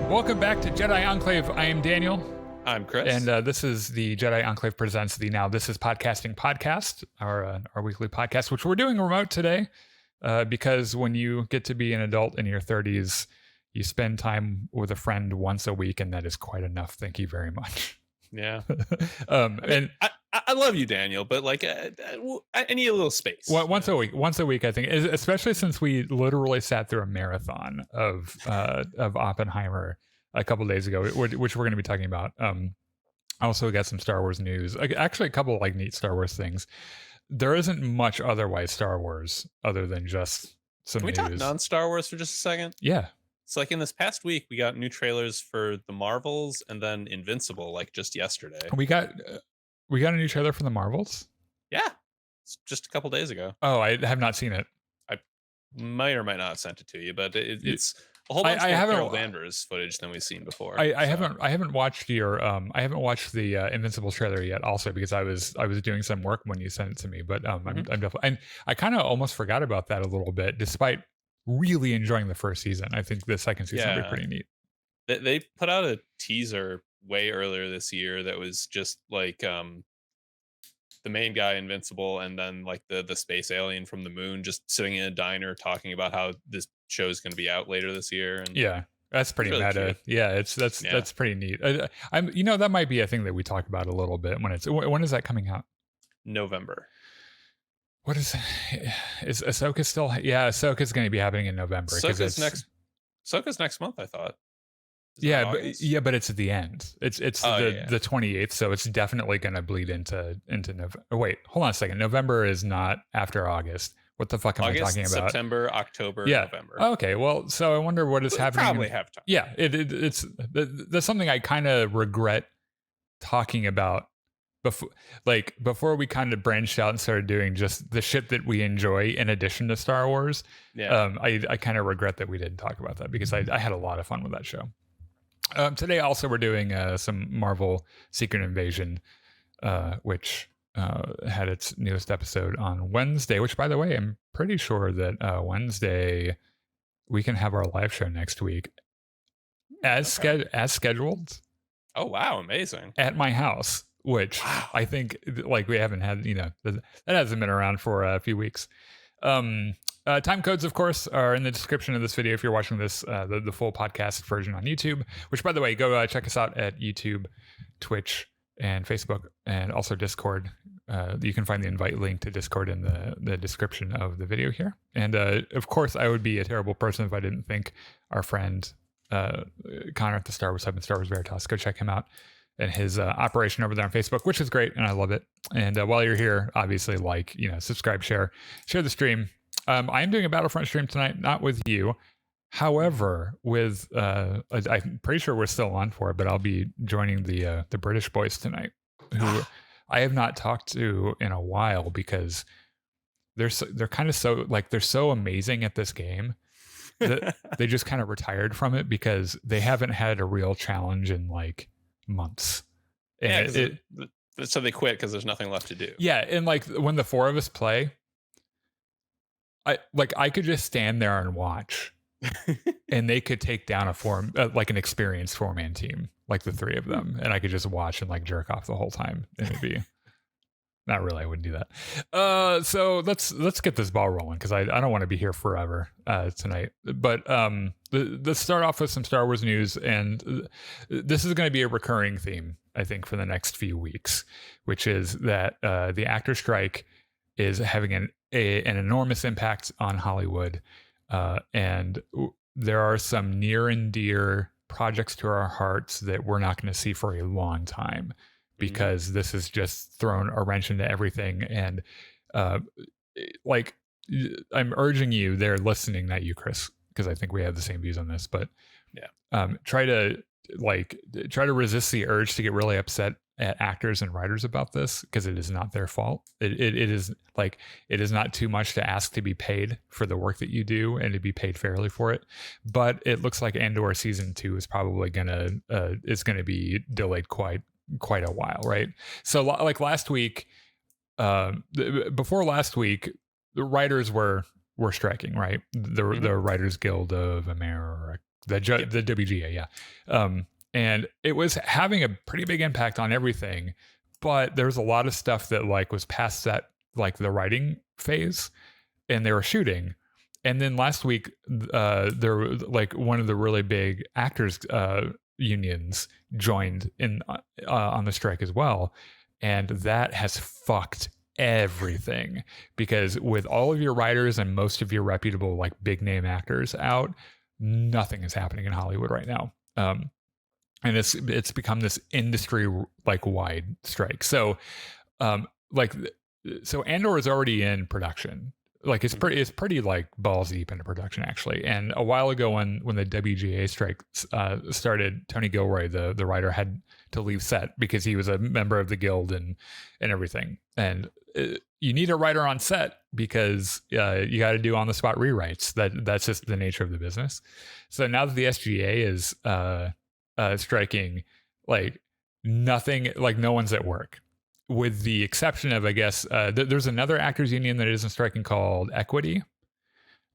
Welcome back to Jedi Enclave. I am Daniel. I'm Chris. And this is the Jedi Enclave Presents the Now This Is Podcasting podcast, our weekly podcast, which we're doing remote today because when you get to be an adult in your 30s, you spend time with a friend once a week, and that is quite enough. Thank you very much. Yeah. I love you, Daniel, but like I need a little space. Once a week, I think, especially since we literally sat through a marathon of Oppenheimer a couple days ago, which we're going to be talking about. Also got some Star Wars news, actually a couple of like neat Star Wars things. There isn't much otherwise Star Wars other than just some Can we news. talk non-Star Wars for just a second? Yeah. So like in this past week, we got new trailers for the Marvels and then Invincible, like just yesterday. We got a new trailer for the Marvels. Yeah, it's just a couple days ago. Oh, I have not seen it. I might or might not have sent it to you, but it's a whole bunch more Carol Danvers footage than we've seen before. I haven't watched the Invincible trailer yet, also because I was doing some work when you sent it to me. But I'm definitely, and I kind of almost forgot about that a little bit, despite really enjoying the first season. I think the second season will be pretty neat. They put out a teaser way earlier this year that was just like the main guy Invincible and then like the space alien from the moon just sitting in a diner talking about how this show is going to be out later this year. And yeah, that's pretty really meta. Cute. Yeah, that's pretty neat. That might be a thing that we talk about a little bit when is that coming out? November. What is Ahsoka still? Yeah, Ahsoka's going to be happening in November. Ahsoka's next month, I thought. But it's at the end. It's the 28th, so it's definitely going to bleed into November. Oh, wait, hold on a second. November is not after August. What the fuck am I talking about? September, October, November. Okay, well, so I wonder what is happening. Probably have time. Yeah, that's something I kind of regret talking about before we kind of branched out and started doing just the shit that we enjoy in addition to Star Wars. Yeah. I kind of regret that we didn't talk about that because I had a lot of fun with that show. Today also we're doing some Marvel Secret Invasion, which had its newest episode on Wednesday, which by the way, I'm pretty sure that Wednesday we can have our live show next week as scheduled. Oh wow, amazing. At my house. Which I think like we haven't had, that hasn't been around for a few weeks. Time codes, of course, are in the description of this video if you're watching this, the full podcast version on YouTube, which, by the way, go check us out at YouTube, Twitch, and Facebook, and also Discord. You can find the invite link to Discord in the description of the video here. And, of course, I would be a terrible person if I didn't thank our friend Connor at the Star Wars Hub and Star Wars Veritas. Go check him out. And his operation over there on Facebook, which is great, and I love it. And while you're here, obviously, subscribe, share the stream. I am doing a Battlefront stream tonight, not with you. However, with I'm pretty sure we're still on for it, but I'll be joining the British boys tonight, who I have not talked to in a while because they're kind of they're so amazing at this game that they just kind of retired from it because they haven't had a real challenge in like months. And so they quit because there's nothing left to do. Yeah, and like when the four of us play, I could just stand there and watch and they could take down like an experienced 4-man team, like the three of them, and I could just watch and like jerk off the whole time, and it'd be not really, I wouldn't do that. So let's get this ball rolling because I don't want to be here forever tonight. But let's start off with some Star Wars news, and this is going to be a recurring theme, I think, for the next few weeks, which is that the actor strike is having an enormous impact on Hollywood, and there are some near and dear projects to our hearts that we're not going to see for a long time, because this has just thrown a wrench into everything. And I'm urging you there listening, not you, Chris, because I think we have the same views on this, but try to resist the urge to get really upset at actors and writers about this, because it is not their fault. It is not too much to ask to be paid for the work that you do and to be paid fairly for it. But it looks like Andor season 2 is probably gonna be delayed quite a while, right? So like last week, before last week, the writers were striking, right? The Writers Guild of America, The WGA, yeah. And it was having a pretty big impact on everything, but there's a lot of stuff that like was past that, like the writing phase, and they were shooting. And then last week, there was like one of the really big actors unions joined in on the strike as well, and that has fucked everything, because with all of your writers and most of your reputable like big name actors out, nothing is happening in Hollywood right now. And it's become this industry like wide strike. So like so Andor is already in production. Like it's pretty like balls deep into production actually. And a while ago when the WGA strike started, Tony Gilroy, the writer, had to leave set because he was a member of the guild and everything. And you need a writer on set because you got to do on the spot rewrites. That's just the nature of the business. So now that the SGA is striking, like nothing, like no one's at work, with the exception of, I guess, there's another actors union that isn't striking called Equity.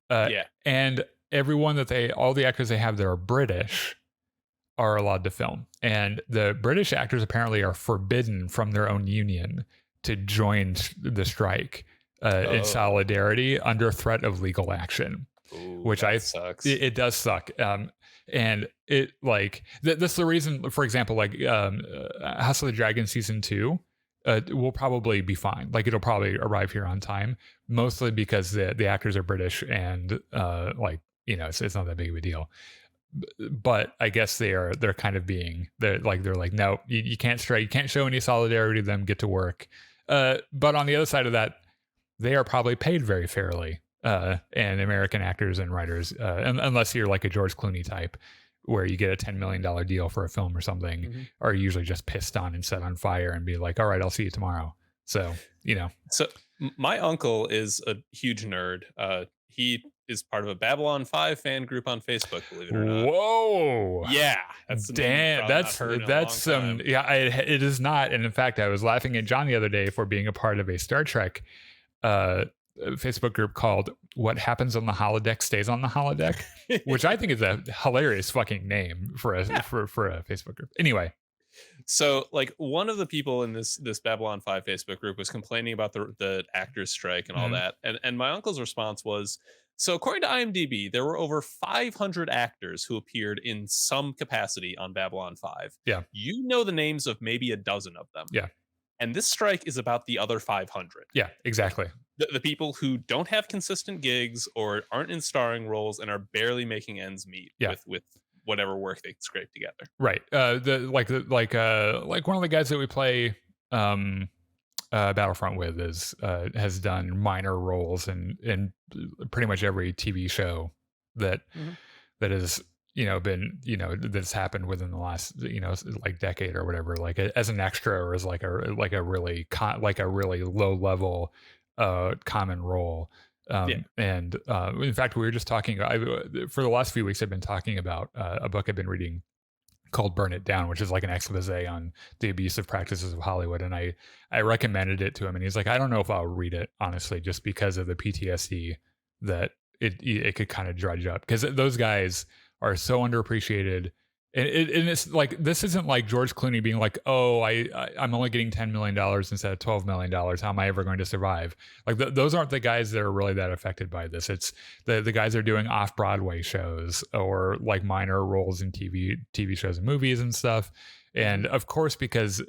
And everyone all the actors they have that are British are allowed to film. And the British actors apparently are forbidden from their own union to join the strike in solidarity under threat of legal action. Ooh, which sucks. It does suck. And it like that's the reason, for example, like House of the Dragon season 2 will probably be fine. Like it'll probably arrive here on time, mostly because the actors are British and like, you know, it's not that big of a deal. But I guess they're kind of they're like, no, you can't strike, you can't show any solidarity to them, get to work. But on the other side of that, they are probably paid very fairly. And American actors and writers, unless you're like a George Clooney type, where you get a $10 million deal for a film or something, are usually just pissed on and set on fire and be like, all right, I'll see you tomorrow. So, you know. So my uncle is a huge nerd. He is part of a Babylon 5 fan group on Facebook, believe it or not. Whoa. Yeah. That's damn. That's some, yeah, it is not. And in fact, I was laughing at John the other day for being a part of a Star Trek Facebook group called "What Happens on the Holodeck Stays on the Holodeck," which I think is a hilarious fucking name for a Facebook group. Anyway, so like one of the people in this Babylon 5 Facebook group was complaining about the actors strike and all that, and my uncle's response was, so according to IMDb, there were over 500 actors who appeared in some capacity on Babylon 5. Yeah, you know the names of maybe a dozen of them. Yeah. And this strike is about the other 500. Yeah, exactly. The people who don't have consistent gigs or aren't in starring roles and are barely making ends meet with whatever work they scrape together. Right. Like one of the guys that we play Battlefront with has done minor roles in pretty much every TV show that is, you know, been, you know, that's happened within the last, you know, like decade or whatever, like as an extra or as like a really low level common role. And in fact, we were just talking, for the last few weeks I've been talking about a book I've been reading called Burn It Down, which is like an expose on the abusive practices of Hollywood. And I recommended it to him, and he's like, I don't know if I'll read it, honestly, just because of the PTSD that it could kind of dredge up, because those guys are so underappreciated. And it's like, this isn't like George Clooney being like, oh, I'm only getting $10 million instead of $12 million. How am I ever going to survive? Like those aren't the guys that are really that affected by this. It's the guys that are doing off-Broadway shows or like minor roles in TV shows and movies and stuff. And of course, because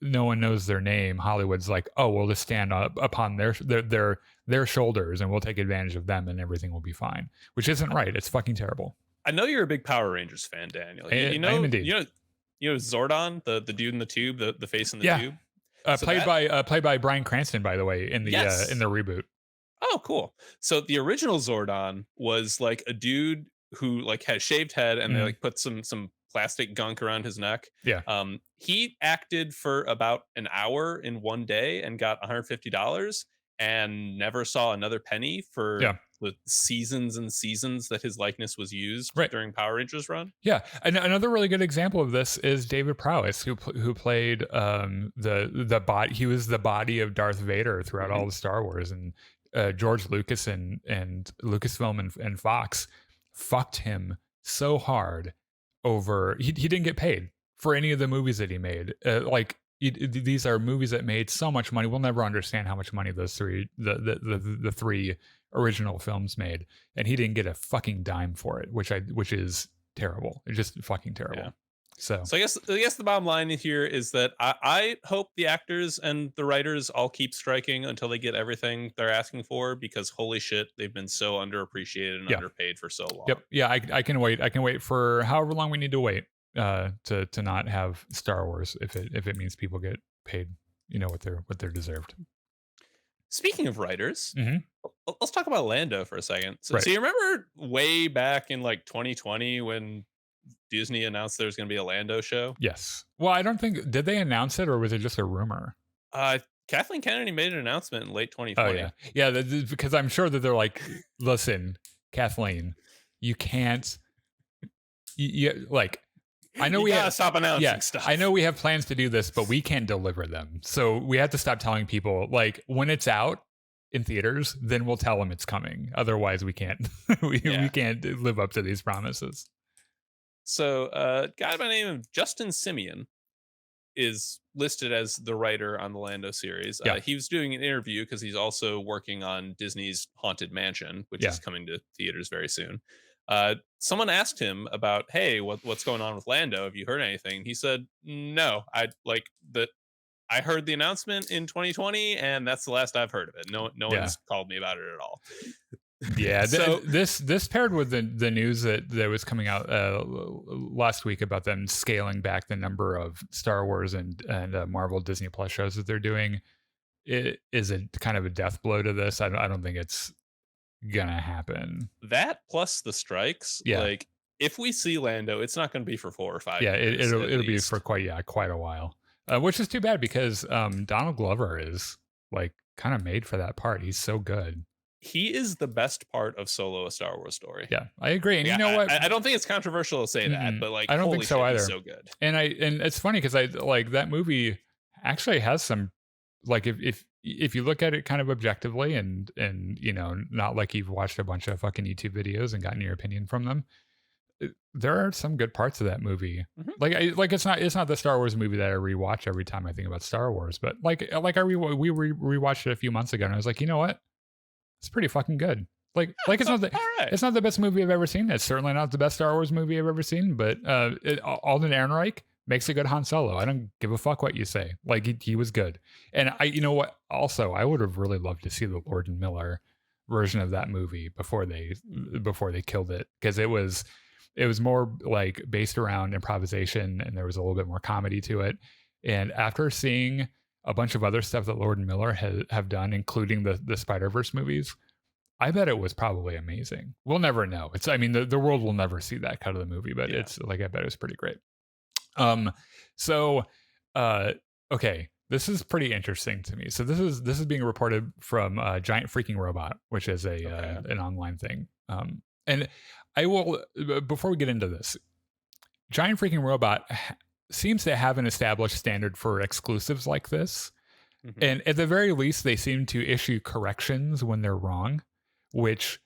no one knows their name, Hollywood's like, oh, we'll just stand up upon their shoulders and we'll take advantage of them and everything will be fine, which isn't right. It's fucking terrible. I know you're a big Power Rangers fan, Daniel. I am indeed. You know Zordon, the dude in the tube, the face in the tube. Played by Bryan Cranston, by the way, in the reboot. Oh, cool. So the original Zordon was like a dude who like had a shaved head, and they like put some plastic gunk around his neck. Yeah. He acted for about an hour in one day and got $150 and never saw another penny for the seasons and seasons that his likeness was used during Power Rangers run. Yeah. And another really good example of this is David Prowse, who played the body. He was the body of Darth Vader throughout all the Star Wars, and George Lucas and Lucasfilm and Fox fucked him so hard over he didn't get paid for any of the movies that he made. These are movies that made so much money. We'll never understand how much money those the three original films made, and he didn't get a fucking dime for it, which is terrible. It's just fucking terrible. Yeah. So I guess the bottom line here is that I hope the actors and the writers all keep striking until they get everything they're asking for, because holy shit, they've been so underappreciated and underpaid for so long. Yep. Yeah, I can wait. I can wait for however long we need to wait to not have Star Wars if it means people get paid, what they're deserved. Speaking of writers, Mhm. let's talk about Lando for a second. So, Right. so you remember way back in like 2020 when Disney announced there was going to be a Lando show? Yes. Well, I don't think did they announce it, or was it just a rumor? Kathleen Kennedy made an announcement in late Oh 2020. yeah, because I'm sure that they're like, listen, Kathleen, you can't. Like, I know You we gotta have stop announcing stuff. I know we have plans to do this, but we can't deliver them. So we have to stop telling people, like, when it's out in theaters, then we'll tell them it's coming. Otherwise, we can't we can't live up to these promises. So, a guy by the name of Justin Simeon is listed as the writer on the Lando series. Yeah. He was doing an interview because he's also working on Disney's Haunted Mansion, which is coming to theaters very soon. Someone asked him about, hey, what's going on with Lando? Have you heard anything? He said, no, I heard the announcement in 2020, and that's the last I've heard of it. No one's called me about it at all. Yeah, So this paired with the news that was coming out last week about them scaling back the number of Star Wars and Marvel Disney Plus shows that they're doing. It is a kind of a death blow to this. I don't think it's gonna happen. that plus the strikes, Yeah. like if we see Lando, it's not going to be for 4 or 5 Yeah, years. it'll be for quite a while, which is too bad because Donald Glover is like kind of made for that part. He's so good. He is the best part of Solo: A Star Wars Story. Yeah, I agree. And Yeah, you know what? I don't think it's controversial to say that, but like, I don't holy think so shit, either. he's so good. And it's funny because I like that movie actually has some, like, if you look at it kind of objectively and not like you've watched a bunch of fucking YouTube videos and gotten your opinion from them, there are some good parts of that movie. Mhm. Like it's not the Star Wars movie that I rewatch every time I think about Star Wars, but we rewatched it a few months ago and I was like, you know what? It's pretty fucking good. Like it's not All right. it's not the best movie I've ever seen. It's certainly not the best Star Wars movie I've ever seen, but Alden Ehrenreich makes a good Han Solo. I don't give a fuck what you say. Like he was good. And you know what? Also, I would have really loved to see the Lord and Miller version of that movie before they killed it, because it was more like based around improvisation and there was a little bit more comedy to it. And after seeing a bunch of other stuff that Lord and Miller have done, including the Spider-Verse movies, I bet it was probably amazing. We'll never know. The world will never see that cut of the movie, but it's like, I bet it's pretty great. Okay, this is pretty interesting to me. So this is being reported from Giant Freaking Robot, which is an online thing. And I will, before we get into this, Giant Freaking Robot seems to have an established standard for exclusives like this. Mhm. And at the very least, they seem to issue corrections when they're wrong, which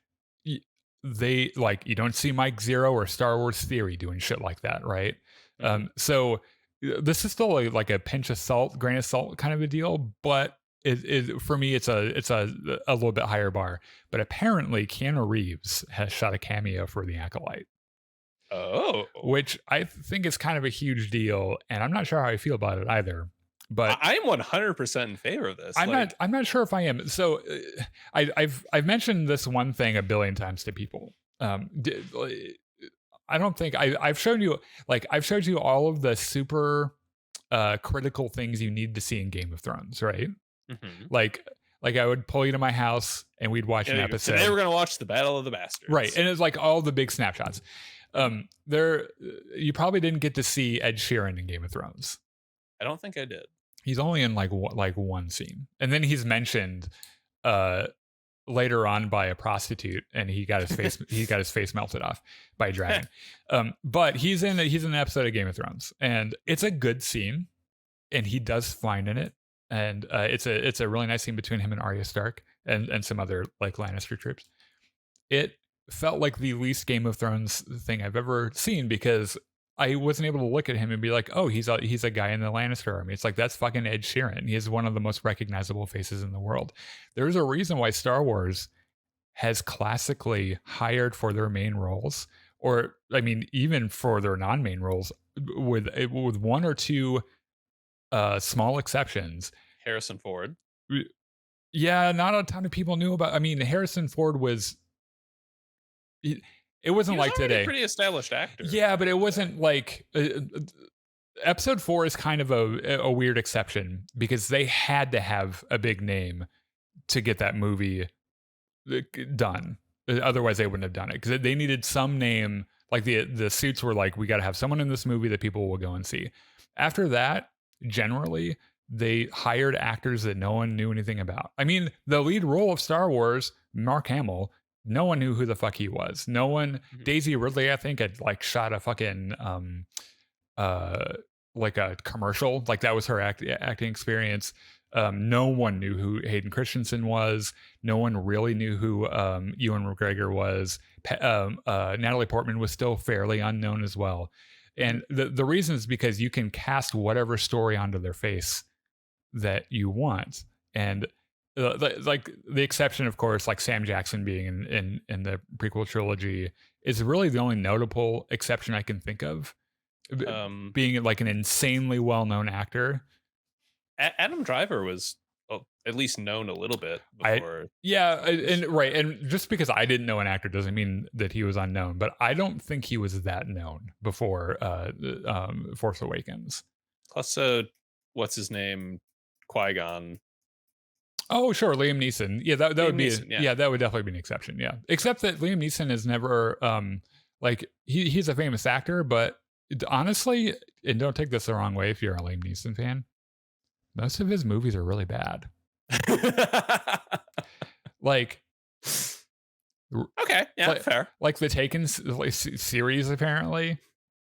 they like. You don't see Mike Zero or Star Wars Theory doing shit like that, right? Mhm. So this is still like a pinch of salt, grain of salt kind of a deal, but for me, it's a little bit higher bar. But apparently, Keanu Reeves has shot a cameo for The Acolyte. Oh, Which I think is kind of a huge deal, and I'm not sure how I feel about it either. But I'm 100% in favor of this. I'm not sure if I am. So I've mentioned this one thing a billion times to people. I don't think I've shown you, like, I've showed you all of the super critical things you need to see in Game of Thrones, right? Mhm. Like I would pull you to my house and we'd watch an episode. Today we're gonna watch the Battle of the Bastards, right? And it's like all the big snapshots. You probably didn't get to see Ed Sheeran in Game of Thrones. I don't think I did. He's only in like one scene, and then he's mentioned later on by a prostitute, and he got his face melted off by a dragon. But he's in an episode of Game of Thrones, and it's a good scene, and he does fine in it, and it's a really nice scene between him and Arya Stark and some other like Lannister troops. It felt like the least Game of Thrones thing I've ever seen, because I wasn't able to look at him and be like, oh, he's a guy in the Lannister army. It's like, that's fucking Ed Sheeran. He is one of the most recognizable faces in the world. There's a reason why Star Wars has classically hired for their main roles, or I mean, even for their non-main roles, with one or two small exceptions. Harrison Ford. Yeah, not a ton of people knew about. I mean, Harrison Ford was. It wasn't like today. A pretty established actor. Yeah, but it wasn't like episode 4 is kind of a weird exception, because they had to have a big name to get that movie done. Otherwise, they wouldn't have done it, because they needed some name. Like the suits were like, we got to have someone in this movie that people will go and see. After that, generally, they hired actors that no one knew anything about. I mean, the lead role of Star Wars, Mark Hamill, no one knew who the fuck he was. No one. Daisy Ridley, I think, had like shot a fucking like a commercial. Like that was her acting experience. No one knew who Hayden Christensen was. No one really knew who Ewan McGregor was. Natalie Portman was still fairly unknown as well. And the reason is because you can cast whatever story onto their face that you want. And like the exception, of course, like Sam Jackson being in the prequel trilogy is really the only notable exception I can think of. Being like an insanely well-known actor. Adam Driver was at least known a little bit before. And just because I didn't know an actor doesn't mean that he was unknown, but I don't think he was that known before Force Awakens. Plus, what's his name? Qui-Gon. Oh, sure, Liam Neeson. Yeah, that would be Neeson, that would definitely be an exception. Yeah, except that Liam Neeson is never like he's a famous actor, but honestly, and don't take this the wrong way if you're a Liam Neeson fan, most of his movies are really bad. Like, okay, yeah, fair. Like the Taken series, apparently,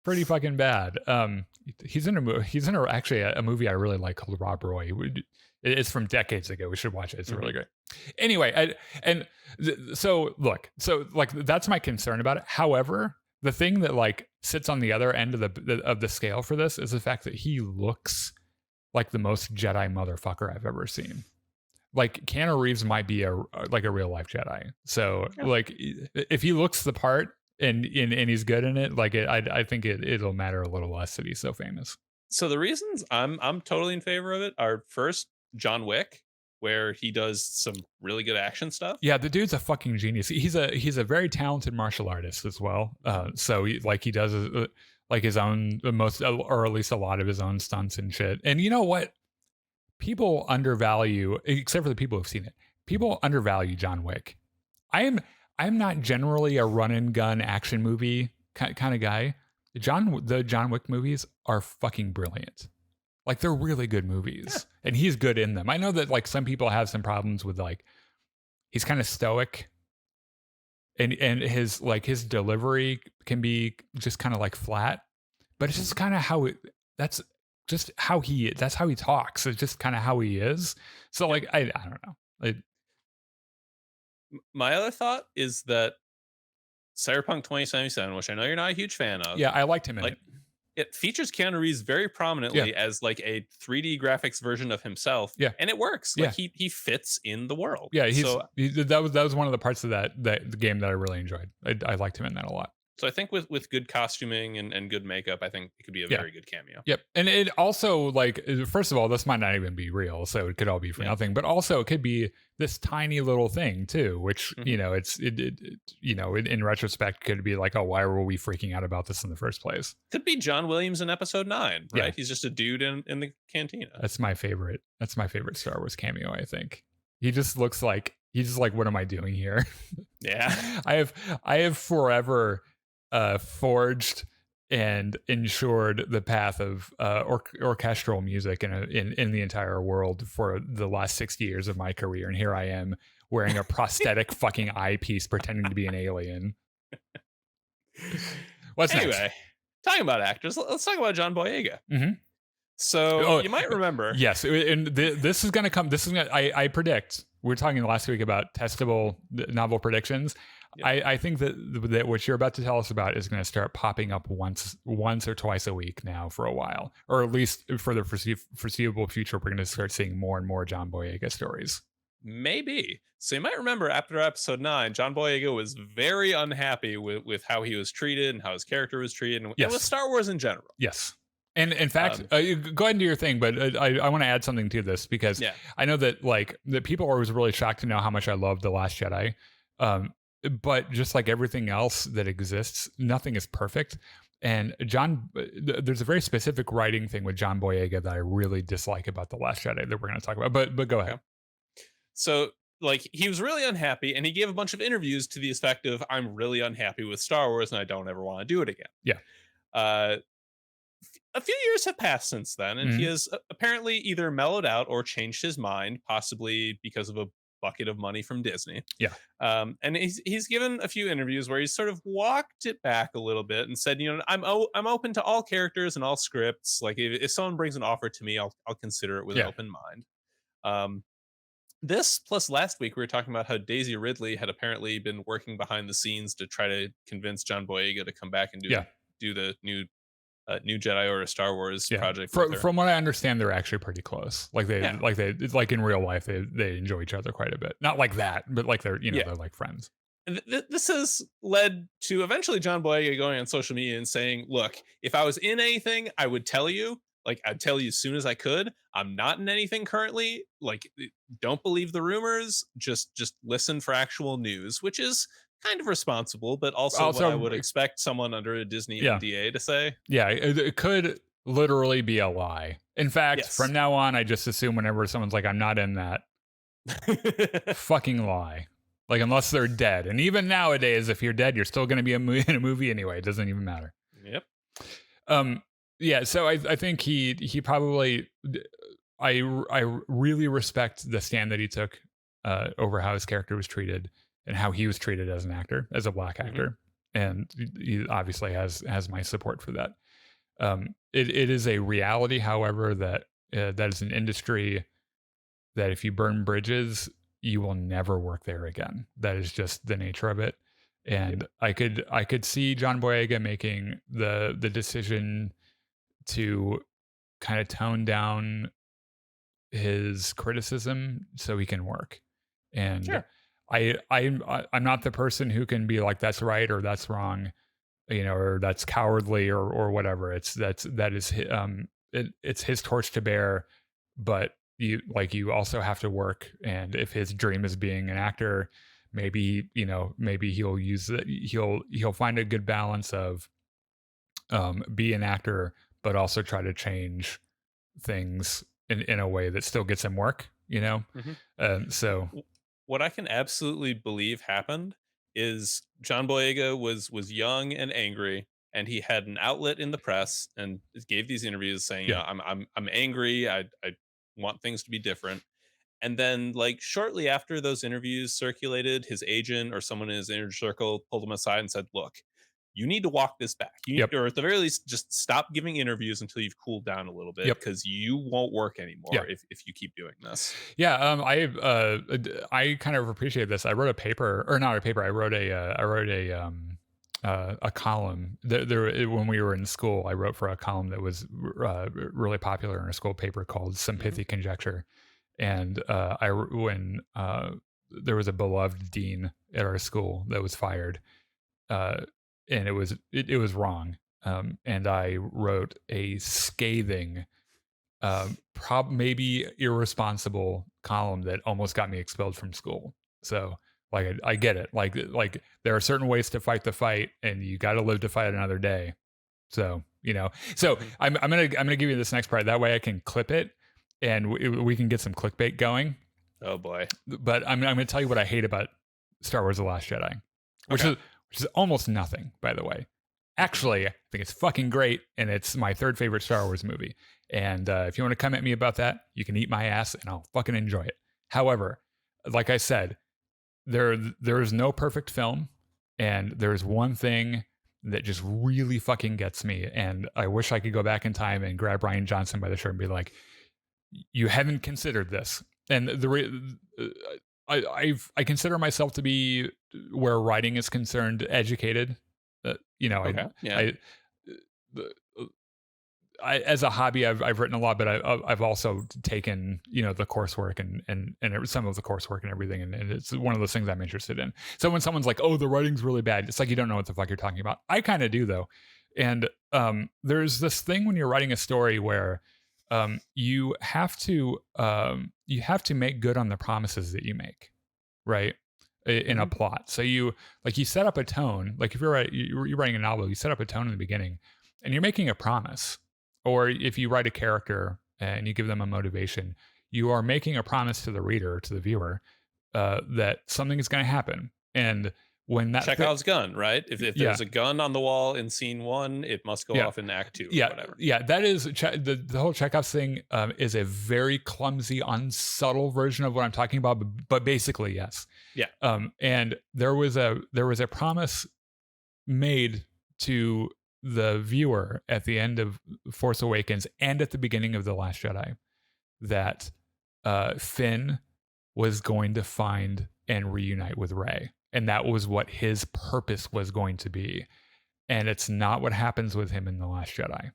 pretty fucking bad. He's in actually a movie I really like called Rob Roy. It's from decades ago. We should watch it. It's really great. Anyway, so that's my concern about it. However, the thing that like sits on the other end of the scale for this is the fact that he looks like the most Jedi motherfucker I've ever seen. Like Keanu Reeves might be a real life Jedi. So like if he looks the part and he's good in it, like I think it'll matter a little less that he's so famous. So the reasons I'm totally in favor of it are, first, John Wick, where he does some really good action stuff. Yeah, the dude's a fucking genius. He's a very talented martial artist as well. So he does like his own or at least a lot of his own stunts and shit. And you know what? People undervalue, except for the people who've seen it. People undervalue John Wick. I'm not generally a run and gun action movie kind of guy. The John Wick movies are fucking brilliant. Like they're really good movies, and he's good in them. I know that like some people have some problems with like he's kind of stoic, and his delivery can be just kind of like flat, but it's just kind of that's how he talks. It's just kind of how he is. So like I don't know. My other thought is that Cyberpunk 2077, which I know you're not a huge fan of. Yeah, I liked him in it. It features Keanu Reeves very prominently as like a 3D graphics version of himself. Yeah. And it works. Like he fits in the world. Yeah, that was one of the parts of the game that I really enjoyed. I liked him in that a lot. So I think with good costuming and good makeup, I think it could be a very good cameo. Yep. And it also, like, first of all, this might not even be real, so it could all be for nothing. But also, it could be this tiny little thing too, which you know, in retrospect, could be like, oh, why were we freaking out about this in the first place? Could be John Williams in Episode 9, right? Yeah. He's just a dude in the cantina. That's my favorite Star Wars cameo. I think he just looks like what am I doing here? Yeah. I have forever forged and ensured the path of orchestral music in the entire world for the last 60 years of my career, and here I am wearing a prosthetic fucking eyepiece pretending to be an alien. What's next? Talking about actors, let's talk about John Boyega. Mm-hmm. So you might remember, yes, and this is going to come. I predict. We were talking last week about testable novel predictions. Yep. I think that what you're about to tell us about is going to start popping up once or twice a week now for a while, or at least for the foreseeable future. We're going to start seeing more and more John Boyega stories. Maybe. So you might remember after episode 9, John Boyega was very unhappy with how he was treated and how his character was treated, and with Yes. Star Wars in general. Yes. And in fact, you go ahead and do your thing, but I want to add something to this because Yeah. I know that that people are always really shocked to know how much I love The Last Jedi. But just like everything else that exists, nothing is perfect. And there's a very specific writing thing with John Boyega that I really dislike about The Last Jedi that we're going to talk about. But go ahead. Okay. So like he was really unhappy, and he gave a bunch of interviews to the effect of, "I'm really unhappy with Star Wars, and I don't ever want to do it again." Yeah. Uh, a few years have passed since then, and he has apparently either mellowed out or changed his mind, possibly because of a bucket of money from Disney. Yeah. And he's given a few interviews where he's sort of walked it back a little bit and said, I'm open to all characters and all scripts. Like if someone brings an offer to me, I'll consider it with an open mind. This plus last week we were talking about how Daisy Ridley had apparently been working behind the scenes to try to convince John Boyega to come back and do the new Jedi or a Star Wars project. From what I understand, they're actually pretty close. It's like in real life, they enjoy each other quite a bit. Not like that, but like they're they're like friends. And this has led to eventually John Boyega going on social media and saying, "Look, if I was in anything, I would tell you. Like I'd tell you as soon as I could. I'm not in anything currently. Like don't believe the rumors. Just listen for actual news," which is kind of responsible, but also what I would expect someone under a Disney NDA to say. Yeah, it could literally be a lie. In fact, from now on, I just assume whenever someone's like, "I'm not in that," fucking lie. Like unless they're dead, and even nowadays, if you're dead, you're still going to be in a movie anyway. It doesn't even matter. Yep. Yeah. So I think he probably. I really respect the stand that he took over how his character was treated and how he was treated as an actor, as a black actor. And he obviously has my support for that. It is a reality, however, that that is an industry that if you burn bridges, you will never work there again. That is just the nature of it. And I could see John Boyega making the decision to kind of tone down his criticism so he can work. And I'm not the person who can be like that's right or that's wrong, or that's cowardly or whatever. It's his torch to bear, but you also have to work. And if his dream is being an actor, maybe he'll use it. He'll find a good balance of be an actor, but also try to change things in a way that still gets him work. So what I can absolutely believe happened is John Boyega was young and angry, and he had an outlet in the press and gave these interviews saying, I'm angry. I want things to be different. And then like shortly after those interviews circulated, his agent or someone in his inner circle pulled him aside and said, "Look, you need to walk this back. Or at the very least, just stop giving interviews until you've cooled down a little bit, because you won't work anymore if you keep doing this." Yeah, I kind of appreciate this. I wrote a paper, or not a paper. I wrote a column. When we were in school, I wrote for a column that was really popular in a school paper called "Some Pithy Conjecture," and when there was a beloved dean at our school that was fired. And it was wrong. And I wrote a scathing, maybe irresponsible column that almost got me expelled from school. So like, I get it. Like there are certain ways to fight the fight, and you got to live to fight another day. So, I'm going to give you this next part. That way I can clip it and we can get some clickbait going. Oh boy. But I'm going to tell you what I hate about Star Wars: The Last Jedi, which is almost nothing, by the way. Actually, I think it's fucking great, and it's my third favorite Star Wars movie. And if you want to come at me about that, you can eat my ass, and I'll fucking enjoy it. However, like I said, there is no perfect film, and there's one thing that just really fucking gets me, and I wish I could go back in time and grab Rian Johnson by the shirt and be like, "You haven't considered this." And I consider myself to be, where writing is concerned, educated. You know, Okay. Yeah. I the as a hobby, I've written a lot, but I've also taken, you know, the coursework and some of the coursework and everything, and it's one of those things I'm interested in. So when someone's like, "Oh, the writing's really bad," it's like you don't know what the fuck you're talking about. I kind of do though, and there's this thing when you're writing a story where you have to make good on the promises that you make, right? In a Mhm. plot. So you set up a tone. Like if you're writing a novel, you set up a tone in the beginning, and you're making a promise. Or if you write a character and you give them a motivation, you are making a promise to the reader, to the viewer, that something is going to happen. And when Chekhov's gun, right? If yeah, there's a gun on the wall in scene 1, it must go yeah, off in act 2 or yeah, whatever. yeah, that is the whole Chekhov's thing. Is a very clumsy, unsubtle version of what I'm talking about, but basically yes. Yeah. And there was a promise made to the viewer at the end of Force Awakens and at the beginning of The Last Jedi that Finn was going to find and reunite with Rey, and that was what his purpose was going to be. And it's not what happens with him in The Last Jedi.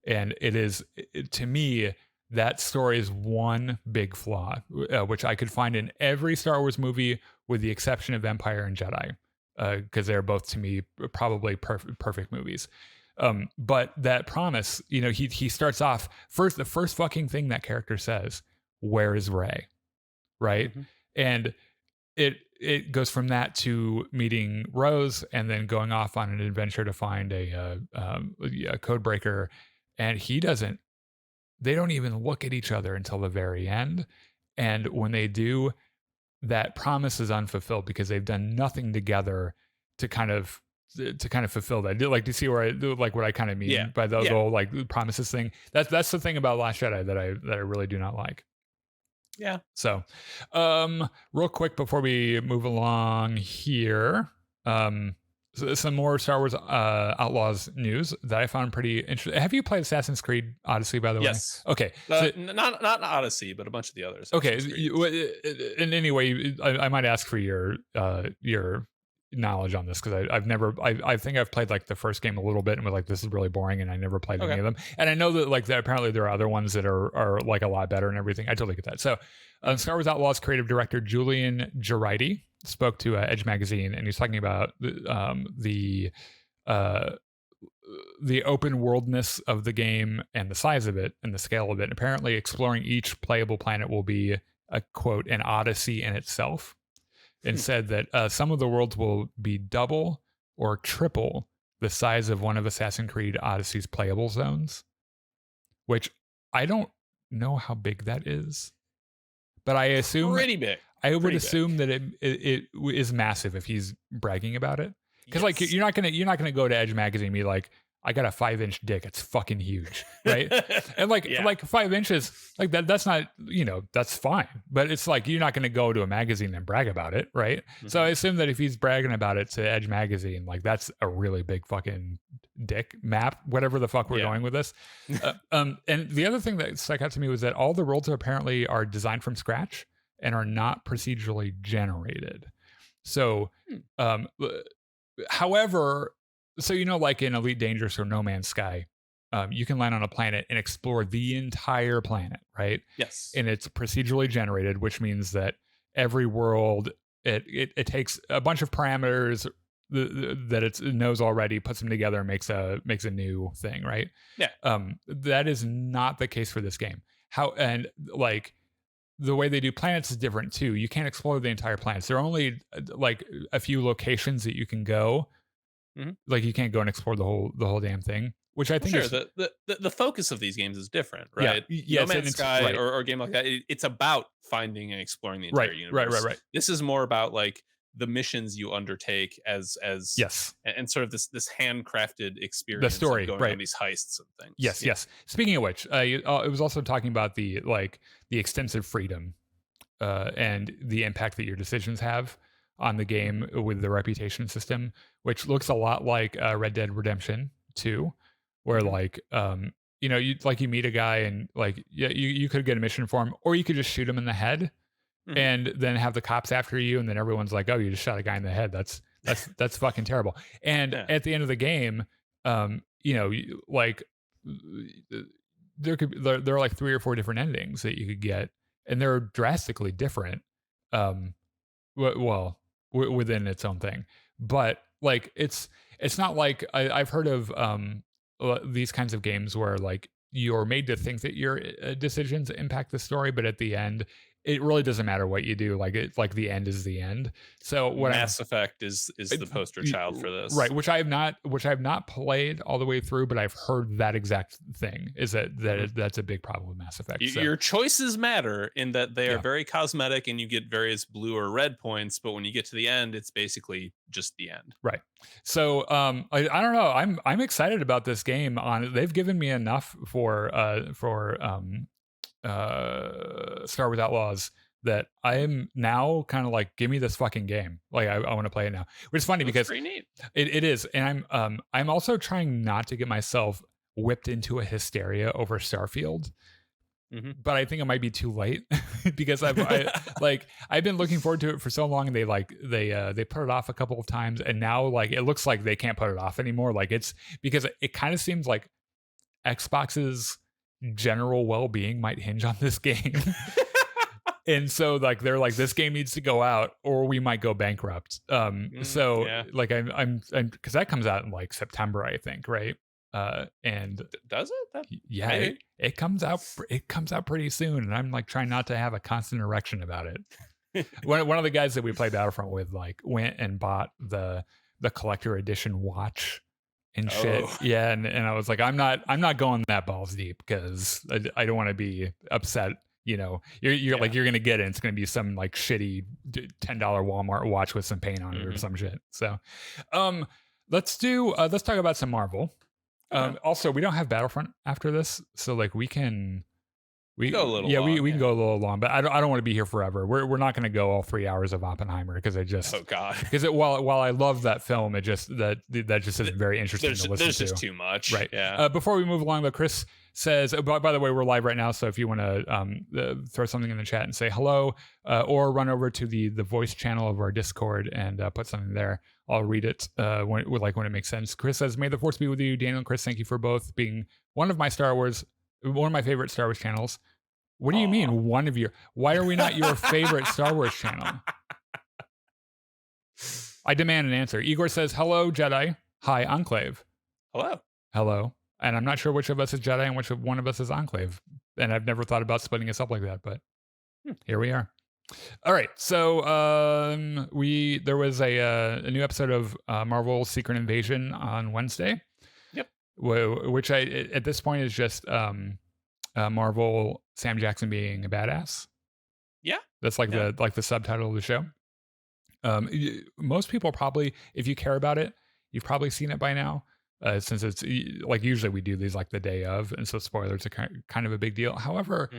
And to me, that story is one big flaw, which I could find in every Star Wars movie with the exception of Empire and Jedi, because they're both, to me, probably perfect movies. But that promise, you know, he starts off first. The first fucking thing that character says, "Where is Rey?" Right, Mhm. and it goes from that to meeting Rose and then going off on an adventure to find a code breaker, and they don't even look at each other until the very end. And when they do, that promise is unfulfilled because they've done nothing together to kind of fulfill that. Like, do you see where like what I kind of Yeah. mean by the Yeah. whole like promises thing? That's the thing about Last Jedi that I really do not like. Yeah. So, real quick before we move along here, some more Star Wars Outlaws news that I found pretty interesting. Have you played Assassin's Creed Odyssey, by the way? Yes. Okay, so Not Odyssey, but a bunch of the others. okay. In any way, I might ask for your knowledge on this because I've never. I think I've played like the first game a little bit and was like, this is really boring, and I never played any Okay. of them. And I know that like that apparently there are other ones that are like a lot better and everything. I totally get that. So, Star Wars Outlaws creative director Julian Girardi spoke to Edge magazine, and he's talking about uh, the open worldness of the game and the size of it and the scale of it. Apparently, exploring each playable planet will be a quote an odyssey in itself, and said that some of the worlds will be double or triple the size of one of Assassin's Creed Odyssey's playable zones, which I don't know how big that is, but I assume Pretty big. I would Pretty assume big. that it is massive if he's bragging about it. Because like Yes. you're not gonna go to Edge magazine and be like, I got a 5-inch dick, it's fucking huge, right? And like Yeah. like 5 inches, like that's not, you know, that's fine. But it's like you're not gonna go to a magazine and brag about it, right? So I assume that if he's bragging about it to Edge magazine, like that's a really big fucking dick map, whatever the fuck we're Yeah. going with this. And the other thing that stuck out to me was that all the worlds apparently are designed from scratch and are not procedurally generated. So, however, so you know, like in Elite Dangerous or No Man's Sky, you can land on a planet and explore the entire planet, right? Yes. And it's procedurally generated, which means that every world it takes a bunch of parameters that it knows already, puts them together, and makes a new thing, right? Yeah. That is not the case for this game. And like the way they do planets is different too. You can't explore the entire planets. There are only like a few locations that you can go. Mhm. Like you can't go and explore the whole damn thing, which I think Sure. is The focus of these games is different, yeah, right? yeah. No Man's Sky Right, or a game like that, it's about finding and exploring the entire right, universe. right. This is more about like the missions you undertake as Yes, and sort of this handcrafted the experience story, of going right? on these heists and things. Yes, Yeah. yes. Speaking of which, it was also talking about the extensive freedom and the impact that your decisions have on the game with the reputation system, which looks a lot like Red Dead Redemption 2, where Mhm. like you meet a guy and like yeah, you could get a mission for him, or you could just shoot him in the head, and then have the cops after you, and then everyone's like, "Oh, you just shot a guy in the head. That's fucking terrible." And at the end of the game, like there are like 3 or 4 different endings that you could get, and they're drastically different. Well, within its own thing, but like it's not like I've heard of these kinds of games where like you're made to think that your decisions impact the story, but at the end it really doesn't matter what you do. Like it's like the end is the end. So what Mass Effect is the poster child for this, right? Which I have not played all the way through, but I've heard that exact thing is that's a big problem with Mass Effect. Your choices matter in that they are very cosmetic, and you get various blue or red points. But when you get to the end, it's basically just the end, right? So I don't know. I'm excited about this game. They've given me enough for Star Wars Outlaws that I am now kind of like, give me this fucking game. Like I want to play it now, which is funny because pretty neat. It is. And I'm also trying not to get myself whipped into a hysteria over Starfield. But I think it might be too late because I've been looking forward to it for so long, and they put it off a couple of times, and now like it looks like they can't put it off anymore. Like it's because it kind of seems like Xbox's general well-being might hinge on this game. And so like they're like, this game needs to go out or we might go bankrupt. Like I'm because that comes out in like September, I think, right? And does it? It comes out pretty soon, and I'm like trying not to have a constant erection about it. One of the guys that we play Battlefront with like went and bought the collector edition watch and shit. Yeah, and I was like, I'm not going that balls deep because I don't want to be upset. You know, you're like, you're gonna get it. It's gonna be some like shitty $10 Walmart watch with some paint on it or some shit. So, let's talk about some Marvel. Also, we don't have Battlefront after this, so like we can go a little long, we can go a little long, but I don't want to be here forever. We're not going to go all 3 hours of Oppenheimer because while I love that film, that just isn't very interesting to listen to. There's just too much, right? Yeah. Before we move along, though, Chris says, by the way, we're live right now, so if you want to throw something in the chat and say hello, or run over to the voice channel of our Discord and put something there, I'll read it when it makes sense. Chris says, "May the force be with you, Daniel and Chris. Thank you for both being one of my favorite Star Wars channels." What do you mean one of your? Why are we not your favorite Star Wars channel? I demand an answer. Igor says, "Hello, Jedi. Hi, Enclave." Hello. And I'm not sure which of us is Jedi and which one of us is Enclave. And I've never thought about splitting us up like that, but here we are. All right. So there was a new episode of Marvel Secret Invasion on Wednesday. Yep. Which at this point is just Marvel Sam Jackson being a badass. Yeah. That's like the subtitle of the show. Most people probably, if you care about it, you've probably seen it by now. Since it's like usually we do these like the day of, and so spoilers are kind of a big deal. However,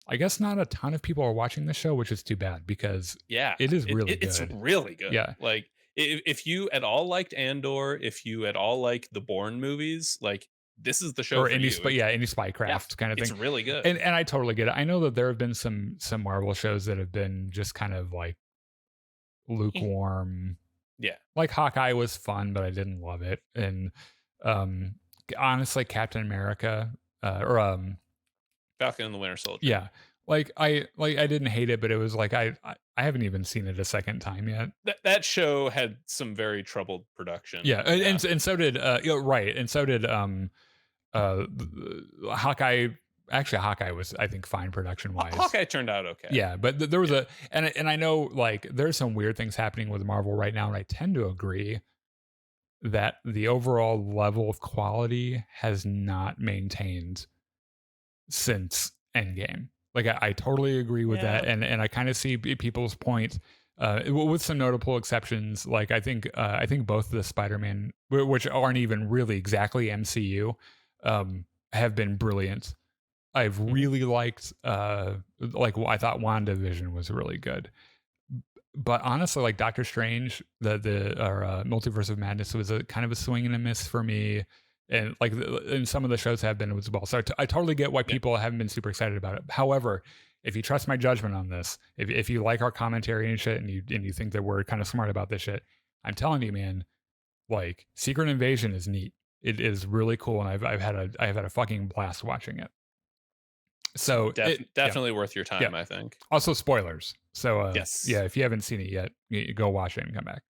I guess not a ton of people are watching the show, which is too bad because it is really good. It's really good. Yeah, like if you at all liked Andor, if you at all like the Bourne movies, like this is the show or for any you. spycraft kind of thing. It's really good, and I totally get it. I know that there have been some Marvel shows that have been just kind of like lukewarm. Yeah, like Hawkeye was fun, but I didn't love it, and honestly, Captain America or Falcon and the Winter Soldier. Yeah, I didn't hate it, but it was like I haven't even seen it a second time yet. That show had some very troubled production. Yeah, and so did right, and so did Hawkeye. Actually, Hawkeye was, I think, fine production wise. Hawkeye turned out okay. Yeah, but there was and I know like there's some weird things happening with Marvel right now, and I tend to agree that the overall level of quality has not maintained since Endgame. Like I totally agree with that, and I kind of see people's point, with some notable exceptions. Like I think both the Spider-Man, which aren't even really exactly MCU, have been brilliant. I've really liked I thought WandaVision was really good. But honestly, like Doctor Strange, the Multiverse of Madness was a kind of a swing and a miss for me, and and some of the shows have been as well. So I totally get why people haven't been super excited about it. However, if you trust my judgment on this, if you like our commentary and shit, and you think that we're kind of smart about this shit, I'm telling you, man, like Secret Invasion is neat. It is really cool, and I've had a fucking blast watching it. So definitely worth your time, I think. Also spoilers. So yes, if you haven't seen it yet, you go watch it and come back.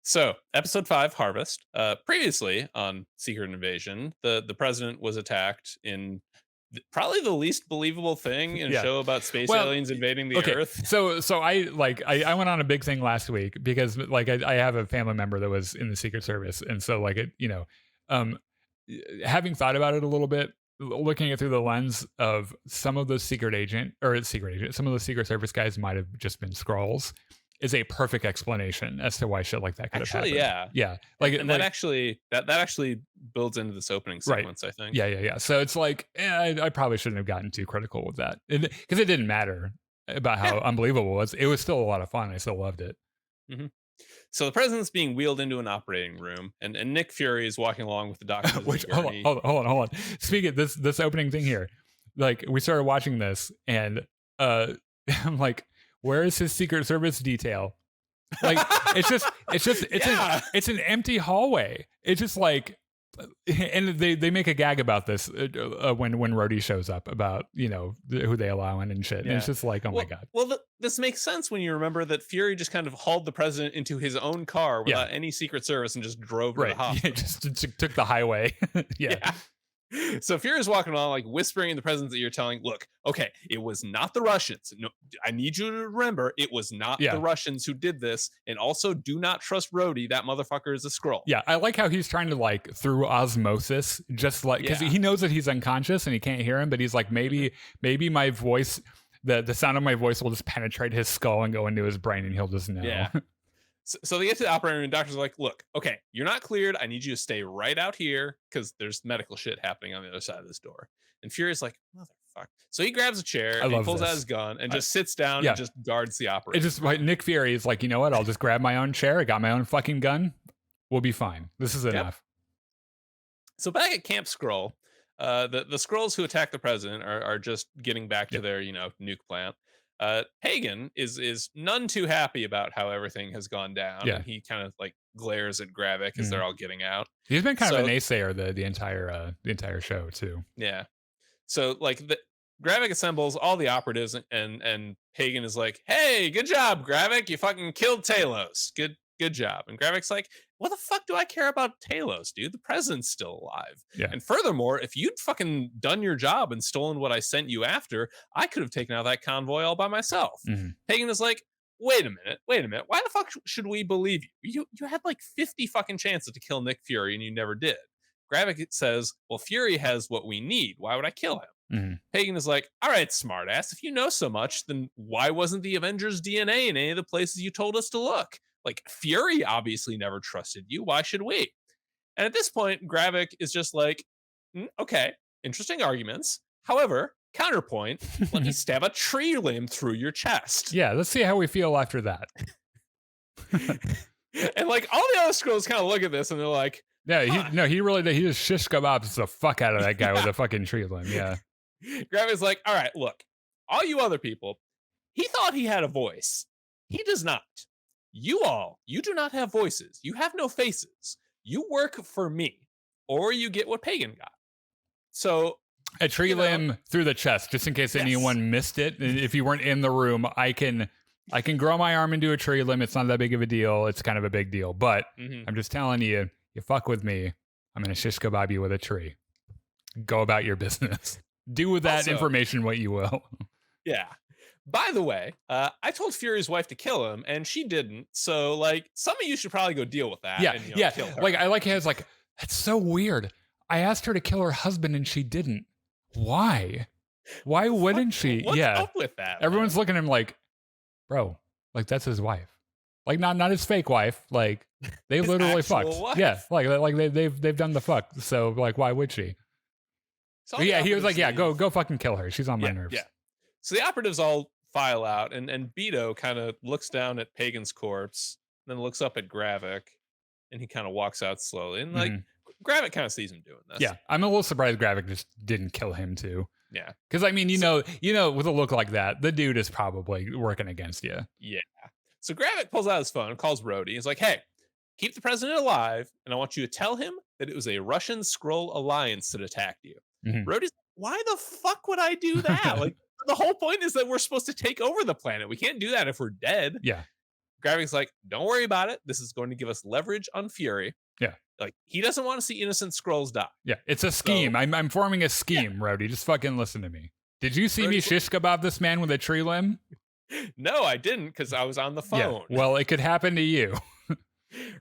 So, episode 5, Harvest. Previously on Secret Invasion, the president was attacked in probably the least believable thing in a show about space aliens invading the Earth. So I went on a big thing last week because like I have a family member that was in the Secret Service, and so like it, having thought about it a little bit, looking at through the lens of some of those some of the Secret Service guys might have just been Skrulls, is a perfect explanation as to why shit like that could have happened. Yeah. Like, and that actually builds into this opening sequence, right. I think. Yeah. So it's like, I probably shouldn't have gotten too critical with that, because it didn't matter about how unbelievable it was. It was still a lot of fun. I still loved it. Mm-hmm. So the president's being wheeled into an operating room, and Nick Fury is walking along with the doctor. Hold on. Speaking of this opening thing here, like we started watching this, and I'm like, where is his Secret Service detail? Like it's an empty hallway. It's just like, and they make a gag about this when Rhodey shows up about who they allow in and shit. And it's just like, my god. Well, this makes sense when you remember that Fury just kind of hauled the president into his own car without any Secret Service and just drove to the hospital. Just took the highway. Yeah. So Fury's walking along, like whispering in the president's ear, telling, look, okay, it was not the Russians. No, I need you to remember, it was not the Russians who did this. And also, do not trust Rhodey. That motherfucker is a Skrull. Yeah, I like how he's trying to, like, through osmosis, just like, because he knows that he's unconscious and he can't hear him, but he's like, maybe my voice, the sound of my voice will just penetrate his skull and go into his brain and he'll just know. Yeah. So they get to the operating room, and doctor's like, look, okay, you're not cleared. I need you to stay right out here because there's medical shit happening on the other side of this door. And Fury's like, motherfucker. So he grabs a chair, and he pulls out his gun and just sits down and just guards the operating room. It's just like Nick Fury is like, you know what? I'll just grab my own chair. I got my own fucking gun. We'll be fine. This is enough. So back at Camp Skrull, the Skrulls who attack the president are just getting back to their, nuke plant. Hagen is none too happy about how everything has gone down. And he kind of like glares at Gravik as they're all getting out. He's been kind of a naysayer the entire show too. Yeah. So like Gravik assembles all the operatives and Hagen is like, hey, good job, Gravik. You fucking killed Talos. Good job. And Gravik's like, what the fuck do I care about Talos, dude? The president's still alive. Yeah. And furthermore, if you'd fucking done your job and stolen what I sent you after, I could have taken out that convoy all by myself. Hagen is like, wait a minute. Why the fuck should we believe you? You had like 50 fucking chances to kill Nick Fury and you never did. Gravik says, well, Fury has what we need. Why would I kill him? Hagen is like, all right, smartass. If you know so much, then why wasn't the Avengers DNA in any of the places you told us to look? Like, Fury obviously never trusted you. Why should we? And at this point, Gravik is just like, okay, interesting arguments. However, counterpoint, let me stab a tree limb through your chest. Yeah, let's see how we feel after that. And like all the other Skrulls kind of look at this and they're like, he just shish kebabs the fuck out of that guy with a fucking tree limb. Yeah. Gravik's like, all right, look, all you other people, he thought he had a voice. He does not. You do not have voices. You have no faces. You work for me, or you get what Pagan got. So a tree limb through the chest, just in case anyone missed it. If you weren't in the room, I can grow my arm into a tree limb. It's not that big of a deal. It's kind of a big deal, but I'm just telling you, you fuck with me, I'm gonna shish kebab you with a tree. Go about your business. Do with that information what you will. Yeah. By the way, I told Fury's wife to kill him, and she didn't. So, like, some of you should probably go deal with that. And, kill her. Like, I like how it's like, that's so weird. I asked her to kill her husband, and she didn't. Why? Why wouldn't she? What's up with that? Everyone's looking at him like, bro, like that's his wife. Like not his fake wife. Like they literally fucked. Wife. Yeah, like they've done the fuck. So like, why would she? So he was like, go fucking kill her. She's on my nerves. Yeah. So the operatives all file out, and Beto kind of looks down at Pagan's corpse, then looks up at Gravik, and he kind of walks out slowly. And like Gravik kind of sees him doing this. Yeah, I'm a little surprised Gravik just didn't kill him too. Yeah. Because I mean, with a look like that, the dude is probably working against you. Yeah. So Gravik pulls out his phone, calls Rhodey. He's like, "Hey, keep the president alive, and I want you to tell him that it was a Russian Skrull alliance that attacked you." Mhm. Rhodey's like, "Why the fuck would I do that? Like, the whole point is that we're supposed to take over the planet. We can't do that if we're dead." Yeah. Gravik's like, "Don't worry about it. This is going to give us leverage on Fury." Yeah. Like, he doesn't want to see innocent Skrulls die. Yeah. It's a scheme. So, I'm forming a scheme, Rhodey. Just fucking listen to me. Did you see me Rhodey's shish kebab this man with a tree limb? No, I didn't, because I was on the phone. Yeah. Well, it could happen to you.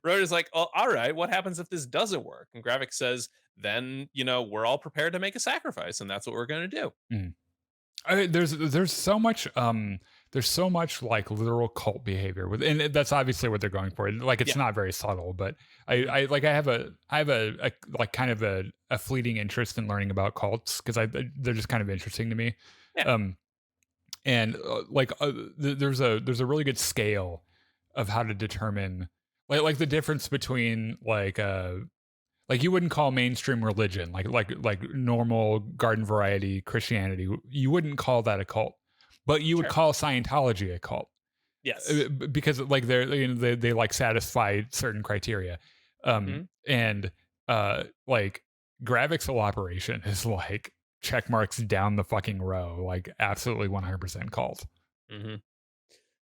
Rhoda's like, "Oh, all right, what happens if this doesn't work?" And Gravik says, "Then, we're all prepared to make a sacrifice, and that's what we're going to do." There's so much like literal cult behavior and that's obviously what they're going for. Like it's not very subtle, but I have a like kind of a fleeting interest in learning about cults because they're just kind of interesting to me. Yeah. And there's a really good scale of how to determine like the difference between like you wouldn't call mainstream religion like normal garden variety Christianity, you wouldn't call that a cult, but you would call Scientology a cult. Yes. Because like they like satisfy certain criteria. And like Gravik's whole operation is like check marks down the fucking row, like absolutely 100% cult. Mm-hmm.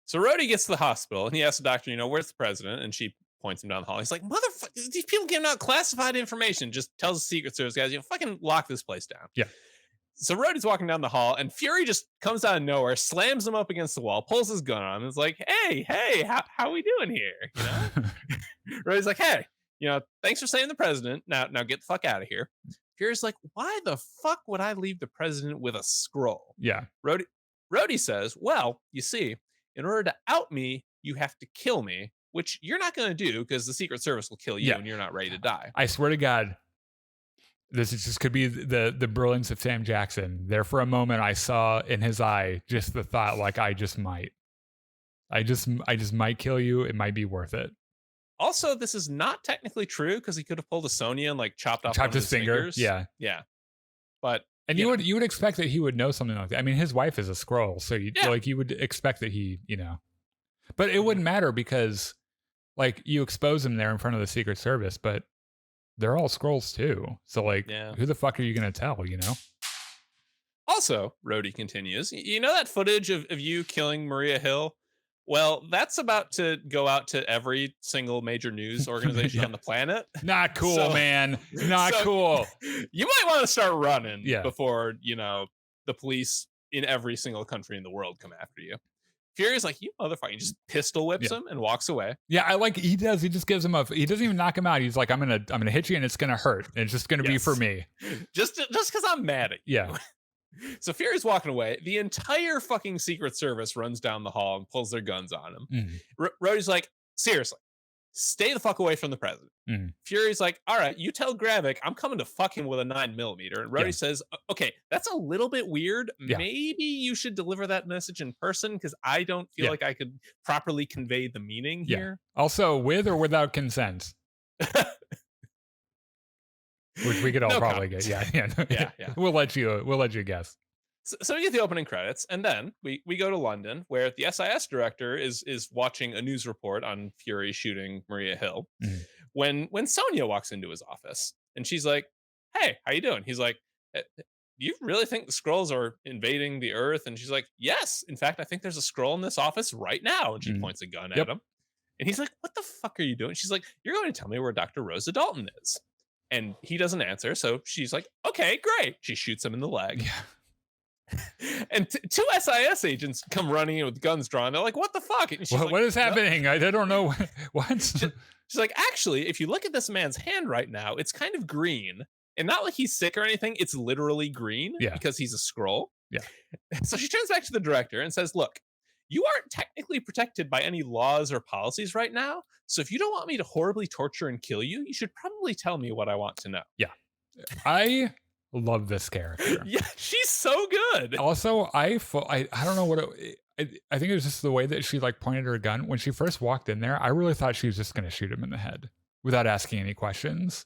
So Rhodey gets to the hospital and he asks the doctor, "Where's the president?" And she points him down the hall. He's like, "Motherfucker, these people giving out classified information." Just tells the Secret Service guys, fucking lock this place down. Yeah. So Rhodey's walking down the hall and Fury just comes out of nowhere, slams him up against the wall, pulls his gun on him, and is like, hey, how we doing here? Rhodey's like, "Hey, thanks for saving the president. Now get the fuck out of here." Fury's like, "Why the fuck would I leave the president with a Skrull?" Yeah. Rhodey says, "Well, you see, in order to out me, you have to kill me, which you're not going to do because the Secret Service will kill you and you're not ready to die." I swear to God, this could be the brilliance of Sam Jackson. There for a moment, I saw in his eye just the thought, like, I just might kill you. It might be worth it. Also, this is not technically true because he could have pulled a Sonya and like chopped his finger. fingers. Yeah. But you would expect that he would know something like that. I mean, his wife is a Skrull, so you would expect that he, but it wouldn't matter because like you expose him there in front of the Secret Service, but they're all Skrulls too. So like, who the fuck are you going to tell, Also, Rhodey continues, that footage of you killing Maria Hill? Well, that's about to go out to every single major news organization on the planet. Not cool, man. Not cool. You might want to start running before, the police in every single country in the world come after you. Fury's like, "You motherfucker." He just pistol whips him and walks away. Yeah, I like he does. He just gives him he doesn't even knock him out. He's like, I'm gonna hit you and it's gonna hurt. And it's just gonna be for me. Just because I'm mad at you. Yeah. So Fury's walking away. The entire fucking Secret Service runs down the hall and pulls their guns on him. Rhodey's like, "Seriously, stay the fuck away from the president." Fury's like, "All right, you tell Gravik I'm coming to fuck him with a 9mm." And Rhodey says, "Okay, that's a little bit weird. Maybe you should deliver that message in person because I don't feel like I could properly convey the meaning here." Also, with or without consent. Which we could all probably get. Yeah. We'll let you guess. So we get the opening credits, and then we go to London, where the SIS director is watching a news report on Fury shooting Maria Hill. When Sonya walks into his office, and she's like, "Hey, how you doing?" He's like, "Do you really think the Skrulls are invading the Earth?" And she's like, "Yes. In fact, I think there's a Skrull in this office right now." And she points a gun at him. And he's like, "What the fuck are you doing?" She's like, "You're going to tell me where Dr. Rosa Dalton is." And he doesn't answer, so she's like, "Okay, great." She shoots him in the leg. And two SIS agents come running in with guns drawn. They're like, "What the fuck?" And she's like, "What is happening? I don't know." What? She's like, "Actually, if you look at this man's hand right now, it's kind of green. And not like he's sick or anything. It's literally green because he's a Skrull." So she turns back to the director and says, "Look, you aren't technically protected by any laws or policies right now. So if you don't want me to horribly torture and kill you, you should probably tell me what I want to know." I love this character. She's so good. Also, I don't know what I think it was just the way that she like pointed her gun when she first walked in there. I really thought she was just going to shoot him in the head without asking any questions.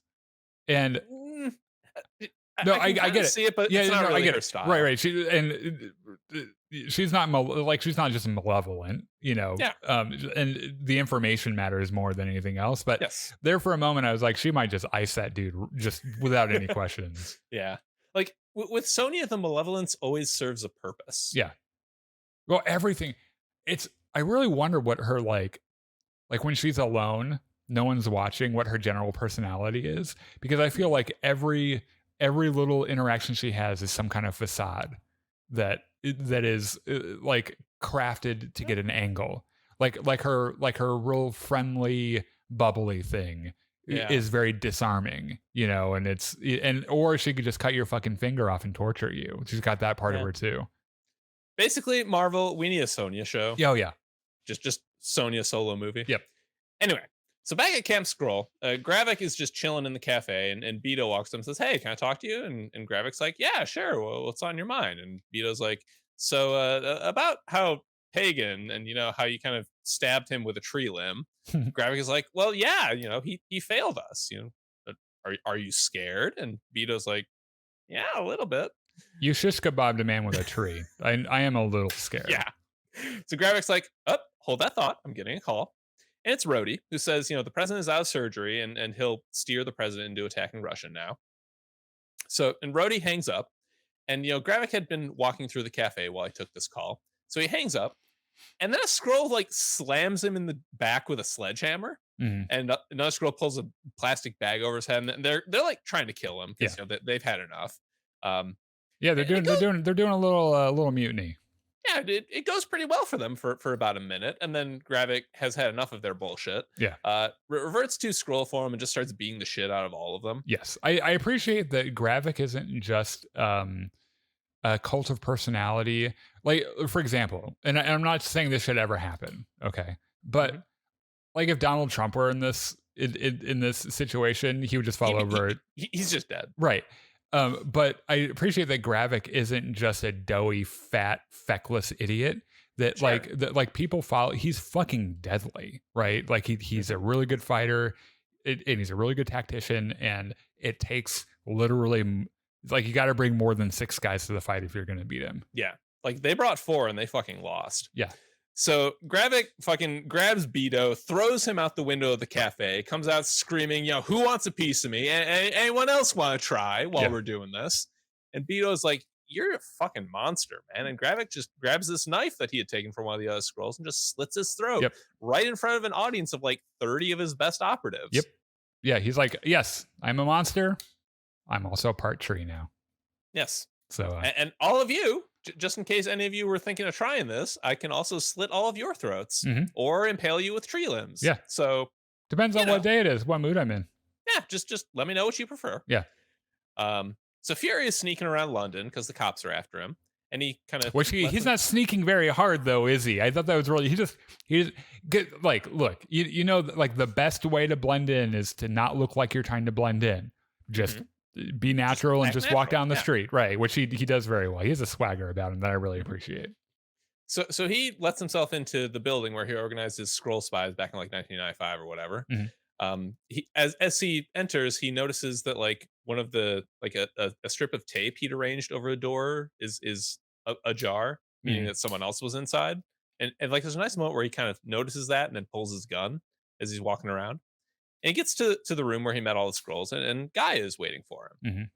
And No, I can I kind get of it. see it, but Yeah, it's not no, I really get her it. Right, style. right. She's not like she's not just malevolent, Yeah. and the information matters more than anything else. But Yes. there for a moment, I was like, she might just ice that dude just without any questions. Yeah. Like with Sonya, the malevolence always serves a purpose. Yeah. Well, everything. It's. I really wonder what her like when she's alone, no one's watching, what her general personality is, because I feel like every little interaction she has is some kind of facade that is like crafted to get an angle, like her real friendly bubbly thing Yeah. is very disarming, and or she could just cut your fucking finger off and torture you. She's got that part of Yeah. her too. Basically, Marvel, we need a Sonya show. Yeah, oh yeah. Just Sonya solo movie. Yep. Anyway, so back at Camp Skrull, Gravik is just chilling in the cafe, and Beto walks up and says, "Hey, can I talk to you?" And Gravik's like, "Yeah, sure. Well, what's on your mind?" And Beto's like, "So about how Pagan and how you kind of stabbed him with a tree limb." Gravik is like, "Well, yeah, he failed us. Are you scared?" And Beto's like, "Yeah, a little bit." You shish kebabbed a man with a tree. I am a little scared. Yeah. So Gravik's like, "Oh, hold that thought. I'm getting a call." And it's Rhodey, who says, the president is out of surgery and he'll steer the president into attacking Russia now. So, and Rhodey hangs up. And, Gravik had been walking through the cafe while I took this call. So he hangs up. And then a Skrull like slams him in the back with a sledgehammer. Mhm. And another Skrull pulls a plastic bag over his head. And they're like trying to kill him because they've had enough. Yeah, they're doing a little mutiny. Yeah, it goes pretty well for them for about a minute, and then Gravik has had enough of their bullshit. Yeah. Reverts to Skrull form and just starts beating the shit out of all of them. Yes, I appreciate that Gravik isn't just a cult of personality. Like, for example, and I'm not saying this should ever happen, okay, but Mhm. like if Donald Trump were in this situation, he would just fall over. He's just dead. Right. But I appreciate that Gravik isn't just a doughy, fat, feckless idiot. Sure. That like people follow. He's fucking deadly, right? Like he's a really good fighter, and he's a really good tactician. And it takes literally like you got to bring more than 6 guys to the fight if you're going to beat him. Yeah, like they brought 4 and they fucking lost. Yeah. So Gravik fucking grabs Beto, throws him out the window of the cafe, comes out screaming, "Who wants a piece of me? Anyone else want to try while we're doing this?" And Beto's like, "You're a fucking monster, man." And Gravik just grabs this knife that he had taken from one of the other Skrulls and just slits his throat right in front of an audience of like 30 of his best operatives. Yep. Yeah, he's like, "Yes, I'm a monster. I'm also part tree now." Yes. So and all of you, just in case any of you were thinking of trying this, I can also slit all of your throats or impale you with tree limbs. Yeah. So depends on what day it is, what mood I'm in. Yeah, just let me know what you prefer. Yeah. So Fury is sneaking around London because the cops are after him, and he kind of he's not sneaking very hard though, is he? I thought that was really he get like look, like the best way to blend in is to not look like you're trying to blend in. Just be natural and just walk down the street, right? Which he does very well. He has a swagger about him that I really appreciate. So he lets himself into the building where he organized his Skrull spies back in like 1995 or whatever. He as he enters, he notices that like one of the like a strip of tape he'd arranged over a door is ajar, meaning that someone else was inside. And like there's a nice moment where he kind of notices that and then pulls his gun as he's walking around. And he gets to the room where he met all the Skrulls, and Gaia is waiting for him.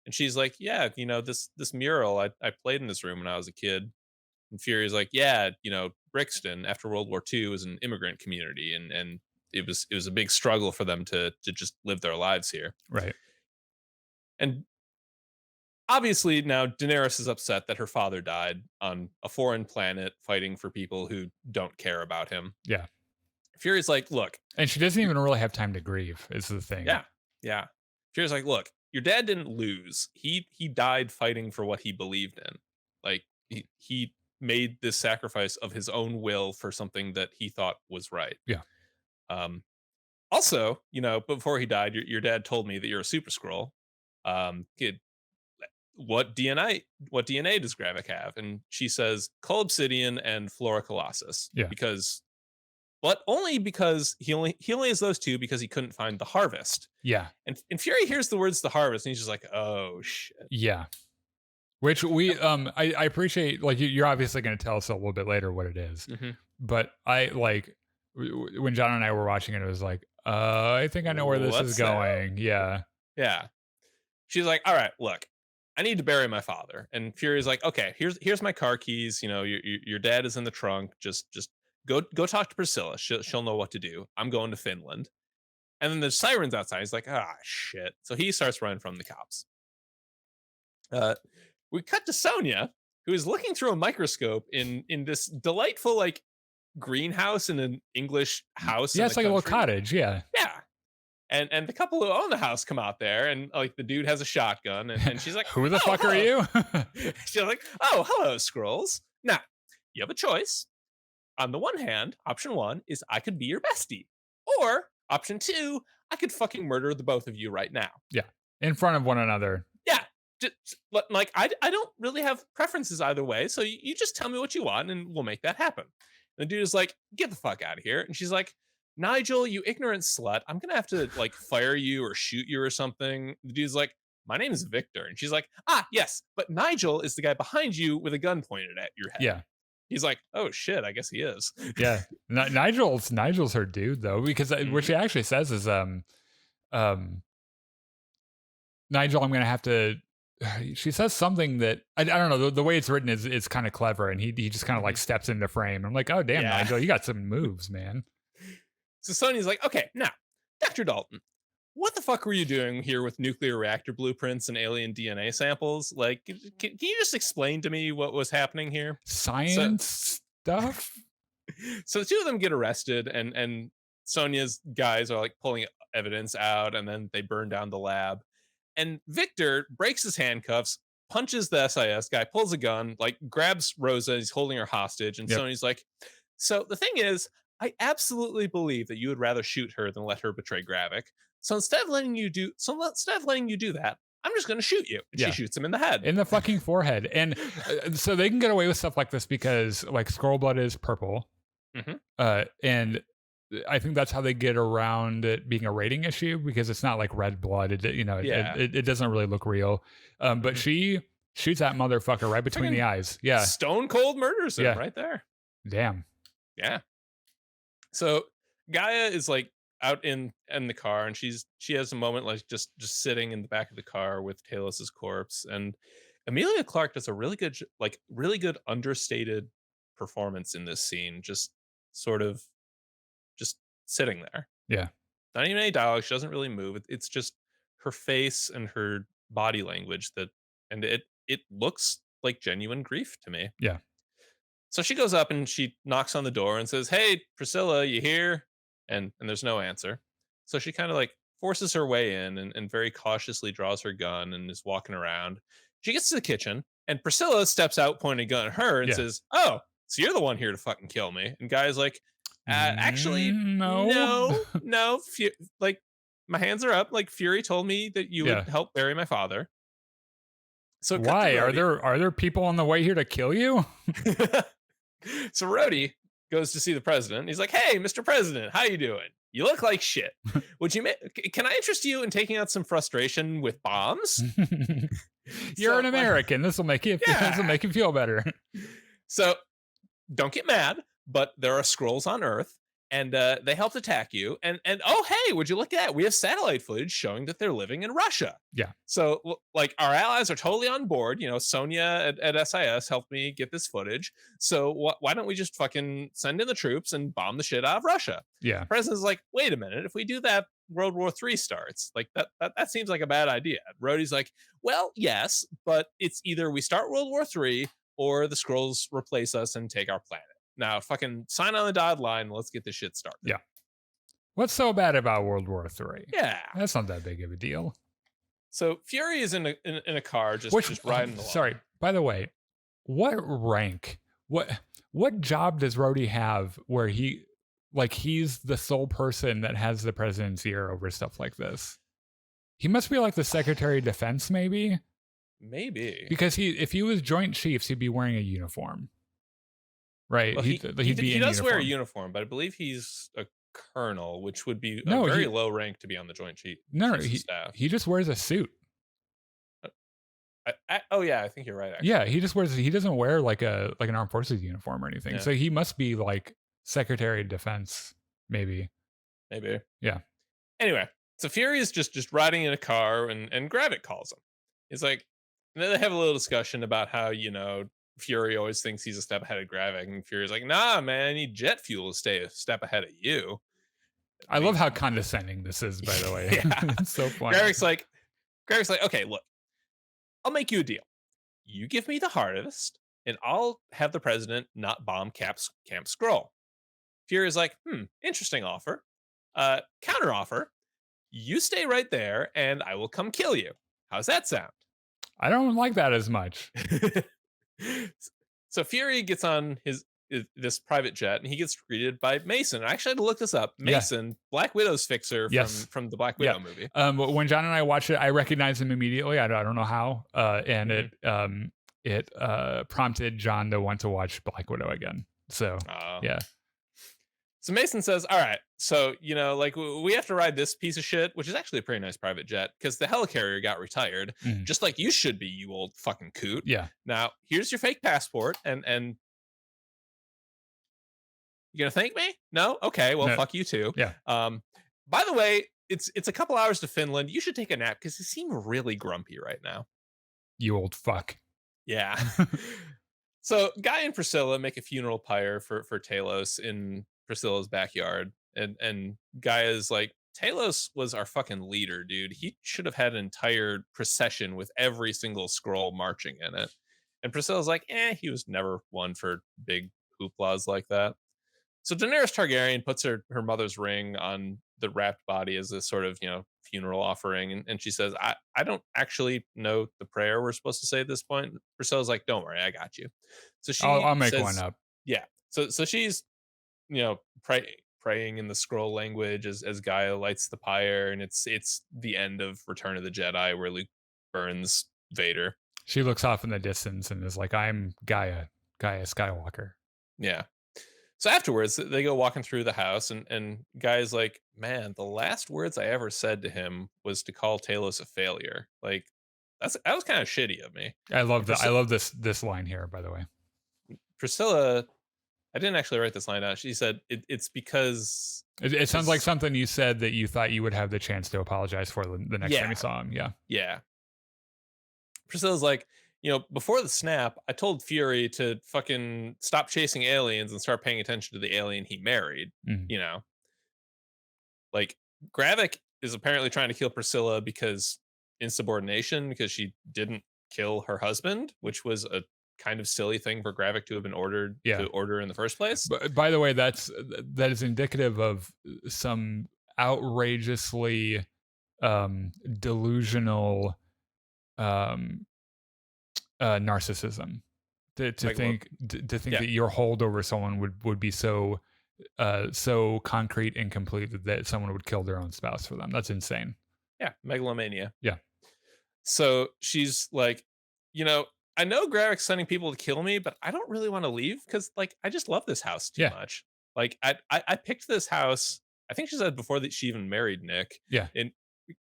And she's like, "Yeah, this mural, I played in this room when I was a kid." And Fury's like, "Yeah, Brixton after World War II was an immigrant community, and it was a big struggle for them to just live their lives here." Right. And obviously now Daenerys is upset that her father died on a foreign planet fighting for people who don't care about him. Yeah. Fury's like, "Look," and she doesn't even really have time to grieve. Is the thing. Yeah. Fury's like, "Look, your dad didn't lose. He died fighting for what he believed in. Like he made this sacrifice of his own will for something that he thought was right." Yeah. Also, before he died, your dad told me that you're a super Skrull. Kid, what DNA does Gravik have? And she says Cull Obsidian and Flora Colossus. Yeah. Because but only because he only has those two because he couldn't find the harvest. Yeah. And Fury hears the words "the harvest" and he's just like, "Oh shit." Yeah. Which I appreciate, like, you're obviously going to tell us a little bit later what it is. Mm-hmm. But I like when John and I were watching it, it was like, I think I know where this is What's that? going. Yeah. Yeah. She's like, "All right, look, I need to bury my father." And Fury's like, "Okay, here's my car keys. You know, your dad is in the trunk. Just go talk to Priscilla. She'll know what to do. I'm going to Finland." And then the sirens outside. He's like, "Ah, shit." So he starts running from the cops. Uh, we cut to Sonia, who is looking through a microscope in this delightful like greenhouse in an English house. Yeah, in it's the like a little country. cottage. Yeah. Yeah. And the couple who own the house come out there, and like the dude has a shotgun, and she's like, Who the "Oh, fuck are hello." you? She's like, "Oh, hello, Skrulls." Now, you have a choice. On the one hand, option one is I could be your bestie. Or option two, I could fucking murder the both of you right now. Yeah. In front of one another. Yeah. Like, I don't really have preferences either way. So you just tell me what you want and we'll make that happen. And the dude is like, "Get the fuck out of here." And she's like, "Nigel, you ignorant slut. I'm going to have to like fire you or shoot you or something." The dude's like, "My name is Victor." And she's like, "Ah, yes, but Nigel is the guy behind you with a gun pointed at your head." Yeah. He's like, "Oh shit, I guess he is." Yeah. Nigel's her dude though, because what she actually says is Nigel, I'm going to have to. She says something that I don't know. The way it's written is kind of clever, and he just kind of like steps into frame. I'm like, oh damn, Yeah. Nigel, you got some moves, man. So Sony's like, "Okay, now, Dr. Dalton, what the fuck were you doing here with nuclear reactor blueprints and alien DNA samples? Like, can you just explain to me what was happening here?" Science stuff. So the two of them get arrested, and Sonia's guys are like pulling evidence out, and then they burn down the lab. And Victor breaks his handcuffs, punches the SIS guy, pulls a gun, like grabs Rosa, he's holding her hostage, and Yep. Sony's like, "So the thing is, I absolutely believe that you would rather shoot her than let her betray Gravik. So instead of letting you do that, I'm just going to shoot you." And Yeah. she shoots him in the head. In the fucking forehead. And so they can get away with stuff like this because like Skrull blood is purple. Mhm. And I think that's how they get around it being a rating issue, because it's not like red blood. Yeah. It doesn't really look real. But she shoots that motherfucker right between the eyes. Yeah. Stone cold murders him Yeah. right there. Damn. Yeah. So Gaia is like out in the car, and she has a moment like just sitting in the back of the car with Talos's corpse, and Emilia Clarke does a really good understated performance in this scene, just sort of just sitting there. Yeah. Not even any dialogue. She doesn't really move. It's just her face and her body language and it looks like genuine grief to me. Yeah. So she goes up and she knocks on the door and says, "Hey, Priscilla, you here?" And there's no answer. So she kind of like forces her way in and very cautiously draws her gun and is walking around. She gets to the kitchen and Priscilla steps out pointing a gun at her and Yeah. says, "Oh, so you're the one here to fucking kill me." And Guy's like, "Actually, no. no. Like, my hands are up. Like, Fury told me that you Yeah. would help bury my father." So cut to Why are Rhodey. there people on the way here to kill you? So Rhodey goes to see the president. He's like, "Hey, Mr. President, how you doing? You look like shit. Would you can I interest you in taking out some frustration with bombs?" You're So, an like- American. This will make you feel better. So don't get mad, but there are Skrulls on Earth, and they helped attack you. And oh hey, would you look at that? We have satellite footage showing that they're living in Russia. Yeah. So like our allies are totally on board. You know, Sonia at SIS helped me get this footage. So why don't we just fucking send in the troops and bomb the shit out of Russia? Yeah. The president's like, "Wait a minute, if we do that, World War III starts. Like that seems like a bad idea." Rhodey's like, "Well, yes, but it's either we start World War III or the Skrulls replace us and take our planet. Now, fucking sign on the dotted line. Let's get this shit started." Yeah. What's so bad about World War III? Yeah. That's not that big of a deal. So Fury is in a car just riding along. Sorry. By the way, what rank? What job does Rhodey have where he's the sole person that has the president's ear over stuff like this? He must be like the Secretary of Defense, maybe? Maybe. Because if he was Joint Chiefs, he'd be wearing a uniform. right? Well, He'd be he in does wear a uniform. uniform, but I believe he's a colonel, which would be a No, very low rank to be on the Joint no, Chiefs of Staff. he just wears a suit. Uh, oh yeah, I think you're right. Yeah, Actually, he just wears. He doesn't wear like an armed forces uniform or anything. yeah, So he must be like Secretary of Defense, maybe. maybe. Yeah. Anyway, so Fury is just riding in a car, and Gravik calls him. He's like, and then they have a little discussion about how Fury always thinks he's a step ahead of Gravik, and Fury's like, nah, man, I need jet fuel to stay a step ahead of you. I love how condescending this is, by the way. Yeah. It's so funny. Gravik's like, okay, look, I'll make you a deal. You give me the harvest, and I'll have the president not bomb Camp Skrull. Fury's like, interesting offer. Counter offer. You stay right there, and I will come kill you. How's that sound? I don't like that as much. So Fury gets on this private jet, and he gets greeted by Mason. I actually had to look this up. Mason, Black Widow's fixer from the Black Widow movie. When John and I watched it, I recognized him immediately. I don't know how, and it prompted John to want to watch Black Widow again. So yeah. So Mason says, all right, so, like, we have to ride this piece of shit, which is actually a pretty nice private jet, because the helicarrier got retired, just like you should be, you old fucking coot. Yeah. Now, here's your fake passport, and you gonna thank me? No? Okay, well, fuck you too. Yeah. By the way, it's a couple hours to Finland. You should take a nap, because you seem really grumpy right now. You old fuck. Yeah. So Guy and Priscilla make a funeral pyre for Talos in Priscilla's backyard, and Guy is like, Talos was our fucking leader, dude. He should have had an entire procession with every single Skrull marching in it. And Priscilla's like, he was never one for big hooplas like that. So Daenerys Targaryen puts her mother's ring on the wrapped body as a sort of, funeral offering. And she says, I don't actually know the prayer we're supposed to say at this point. Priscilla's like, don't worry, I got you. So I'll make one up. Yeah. So she's, praying in the Skrull language as Gaia lights the pyre, and it's the end of Return of the Jedi where Luke burns Vader. She looks off in the distance and is like, I'm Gaia Skywalker. Yeah. So afterwards, they go walking through the house, and Guy's like, man, the last words I ever said to him was to call Talos a failure. Like, that was kind of shitty of me. I love that. I love this line here, by the way. Priscilla, I didn't actually write this line out. She said, it's because... It sounds like something you said that you thought you would have the chance to apologize for the next time you saw him. Yeah. Yeah. Priscilla's like, before the snap, I told Fury to fucking stop chasing aliens and start paying attention to the alien he married. Like, Gravik is apparently trying to kill Priscilla because insubordination, because she didn't kill her husband, which was a kind of silly thing for Gravik to have been ordered to order in the first place. But by the way, that is indicative of some outrageously delusional narcissism to think that your hold over someone would be so concrete and complete that someone would kill their own spouse for them. That's insane. Yeah, megalomania. Yeah. So she's like, I know Gravik's sending people to kill me, but I don't really want to leave because, like, I just love this house too much. Like, I picked this house. I think she said before that she even married Nick. Yeah. And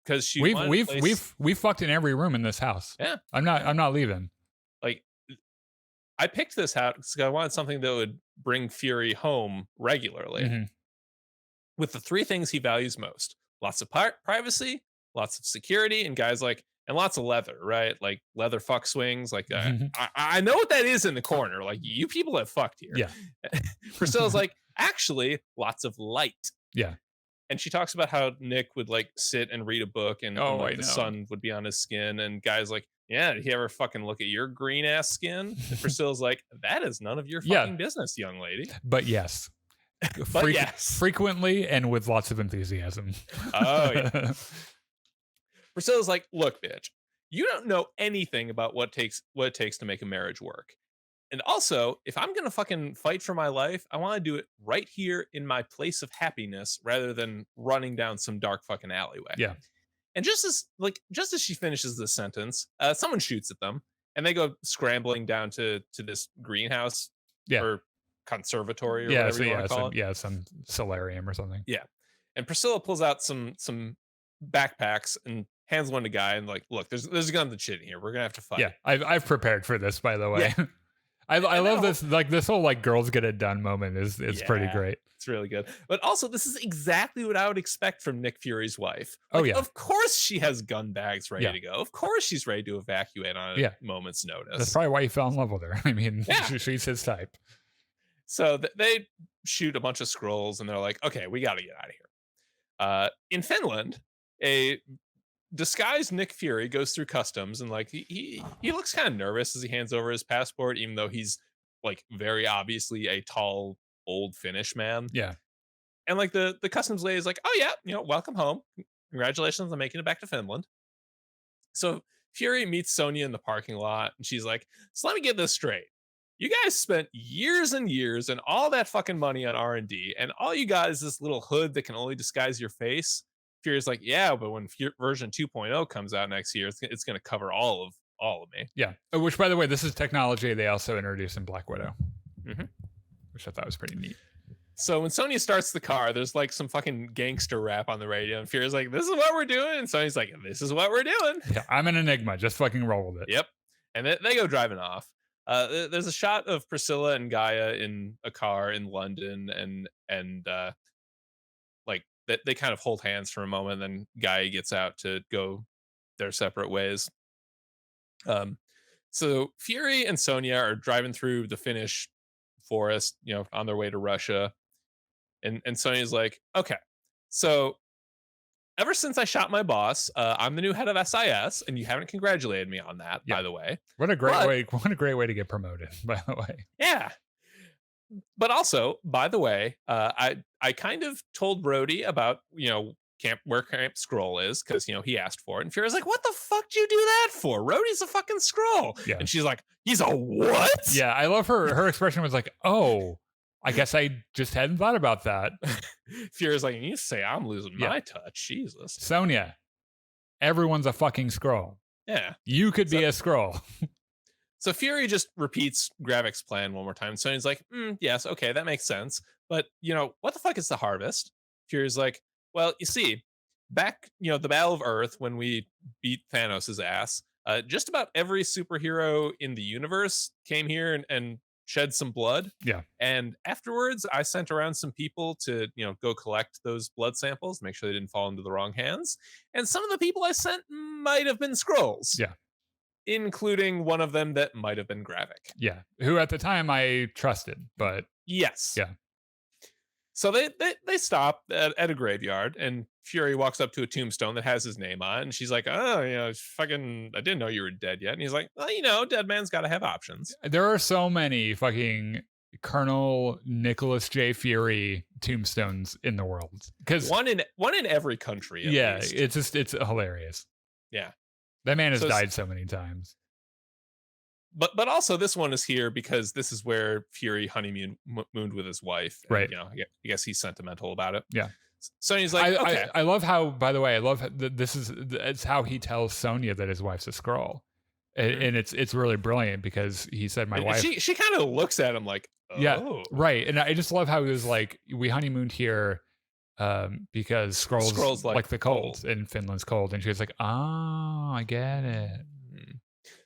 because we've fucked in every room in this house. Yeah. I'm not leaving. Like, I picked this house because I wanted something that would bring Fury home regularly. With the three things he values most: lots of privacy, lots of security, and guys like, and lots of leather, right? Like leather fuck swings. Like, I know what that is in the corner. Like, you people have fucked here. Yeah. Priscilla's like, actually, lots of light. Yeah. And she talks about how Nick would like sit and read a book, and like, the sun would be on his skin. And Guy's like, yeah, did he ever fucking look at your green ass skin? And Priscilla's like, that is none of your fucking business, young lady. But yes. Frequently and with lots of enthusiasm. Oh, yeah. Priscilla's like, look, bitch, you don't know anything about what it takes to make a marriage work. And also, if I'm going to fucking fight for my life, I want to do it right here in my place of happiness rather than running down some dark fucking alleyway. Yeah. And just as she finishes this sentence, someone shoots at them, and they go scrambling down to this greenhouse. Yeah. Or conservatory or Yeah, whatever so you want to call it. some solarium or something. Yeah. And Priscilla pulls out some backpacks and hands one to Guy and like, look, there's a gun and shit in here. We're gonna have to fight. Yeah, I've prepared for this, by the way. Yeah. I And love that this, like this whole like girls get it done moment is pretty Yeah. great. It's really good. But also, this is exactly what I would expect from Nick Fury's wife. Oh, Like, yeah. of course she has gun bags ready Yeah. to go. Of course she's ready to evacuate on a Yeah. moment's notice. That's probably why he fell in love with her. I mean, Yeah. she's his type. So they shoot a bunch of Skrulls and they're like, okay, we got to get out of here. In Finland, a disguised Nick Fury goes through customs and like he looks kind of nervous as he hands over his passport, even though he's like very obviously a tall old Finnish man. Yeah. And like the customs lady is like, oh yeah, welcome home. Congratulations on making it back to Finland. So Fury meets Sonya in the parking lot and she's like, so let me get this straight. You guys spent years and years and all that fucking money on R&D, and all you got is this little hood that can only disguise your face. Fury's like, yeah, but when version 2.0 comes out next year, it's going to cover all of me. Yeah. Which, by the way, this is technology they also introduced in Black Widow, which I thought was pretty neat. So when Sonya starts the car, there's like some fucking gangster rap on the radio, and Fury's like, this is what we're doing. And Sonya's like, this is what we're doing. Yeah, I'm an enigma. Just fucking roll with it. Yep. And they go driving off. There's a shot of Priscilla and Gaia in a car in London, and like they kind of hold hands for a moment. Then Gaia gets out to go their separate ways. So Fury and Sonya are driving through the Finnish forest, on their way to Russia, and Sonya's like, okay, so ever since I shot my boss, I'm the new head of SIS, and you haven't congratulated me on that, by the way. What a great way! What a great way to get promoted, by the way. Yeah. But also, by the way, I kind of told Rhodey about where Camp Skrull is because he asked for it, and Fury's like, "What the fuck did you do that for? Rhodey's a fucking Skrull." Yeah. And she's like, "He's a what?" Yeah, I love her expression was like, "Oh, I guess I just hadn't thought about that." Fury's like, "You say I'm losing my touch, Jesus." Sonya, everyone's a fucking Skrull. Yeah, you could be a Skrull. So Fury just repeats Gravik's plan one more time. Sonya's like, yes, okay, that makes sense. But, what the fuck is the harvest? Fury's like, well, you see, back, the Battle of Earth, when we beat Thanos' ass, just about every superhero in the universe came here and shed some blood. Yeah. And afterwards, I sent around some people to, go collect those blood samples, make sure they didn't fall into the wrong hands. And some of the people I sent might have been Skrulls. Yeah. Including one of them that might have been Gravik. Yeah, who at the time I trusted, but yes. Yeah. So they stop at a graveyard, and Fury walks up to a tombstone that has his name on it, and she's like, oh, fucking, I didn't know you were dead yet. And he's like, well, dead man's got to have options. There are so many fucking Colonel Nicholas J. Fury tombstones in the world. Because one in every country. Yeah, least. it's hilarious. Yeah. That man has died so many times. But also this one is here because this is where Fury honeymooned with his wife. And, right. I guess he's sentimental about it. Yeah. Sonya's like, okay. I love how, by the way, I love it's how he tells Sonya that his wife's a Skrull. And it's really brilliant because he said my wife. She kind of looks at him like, oh. Yeah, right. And I just love how he was like, we honeymooned here because Skrull's like the cold and Finland's cold, and she was like, oh, I get it.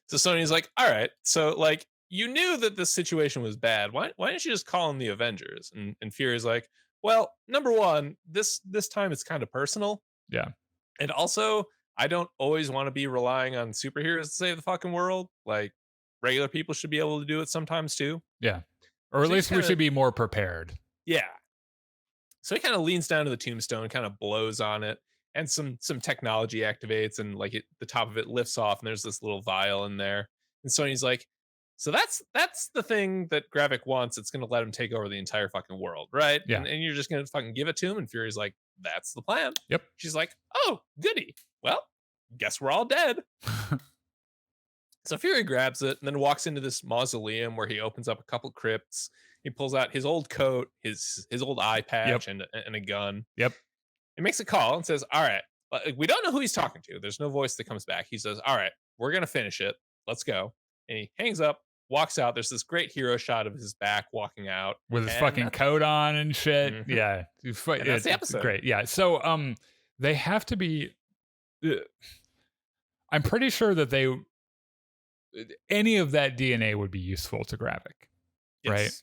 So Sonya's like, all right, so like you knew that this situation was bad. Why didn't you just call in the Avengers? And Fury's like, well, number one, this time it's kind of personal. Yeah. And also, I don't always want to be relying on superheroes to save the fucking world. Like regular people should be able to do it sometimes too. Yeah. Or at least we should be more prepared. Yeah. So he kind of leans down to the tombstone, kind of blows on it, and some technology activates, and like the top of it lifts off, and there's this little vial in there. And Sonya's like, so that's the thing that Gravik wants. It's going to let him take over the entire fucking world, right? Yeah. And you're just going to fucking give it to him. And Fury's like, that's the plan. Yep. She's like, oh, goody. Well, guess we're all dead. So Fury grabs it and then walks into this mausoleum where he opens up a couple crypts. He pulls out his old coat, his old eye patch, and a gun. Yep. He makes a call and says, all right, we don't know who he's talking to. There's no voice that comes back. He says, all right, we're going to finish it. Let's go. And he hangs up, walks out. There's this great hero shot of his back walking out. with his And fucking coat on and shit. Mhm. Yeah, And that's the it's episode. great. Yeah, so they have to be. uh, I'm pretty sure that any of that DNA would be useful to Gravik, right? Yes.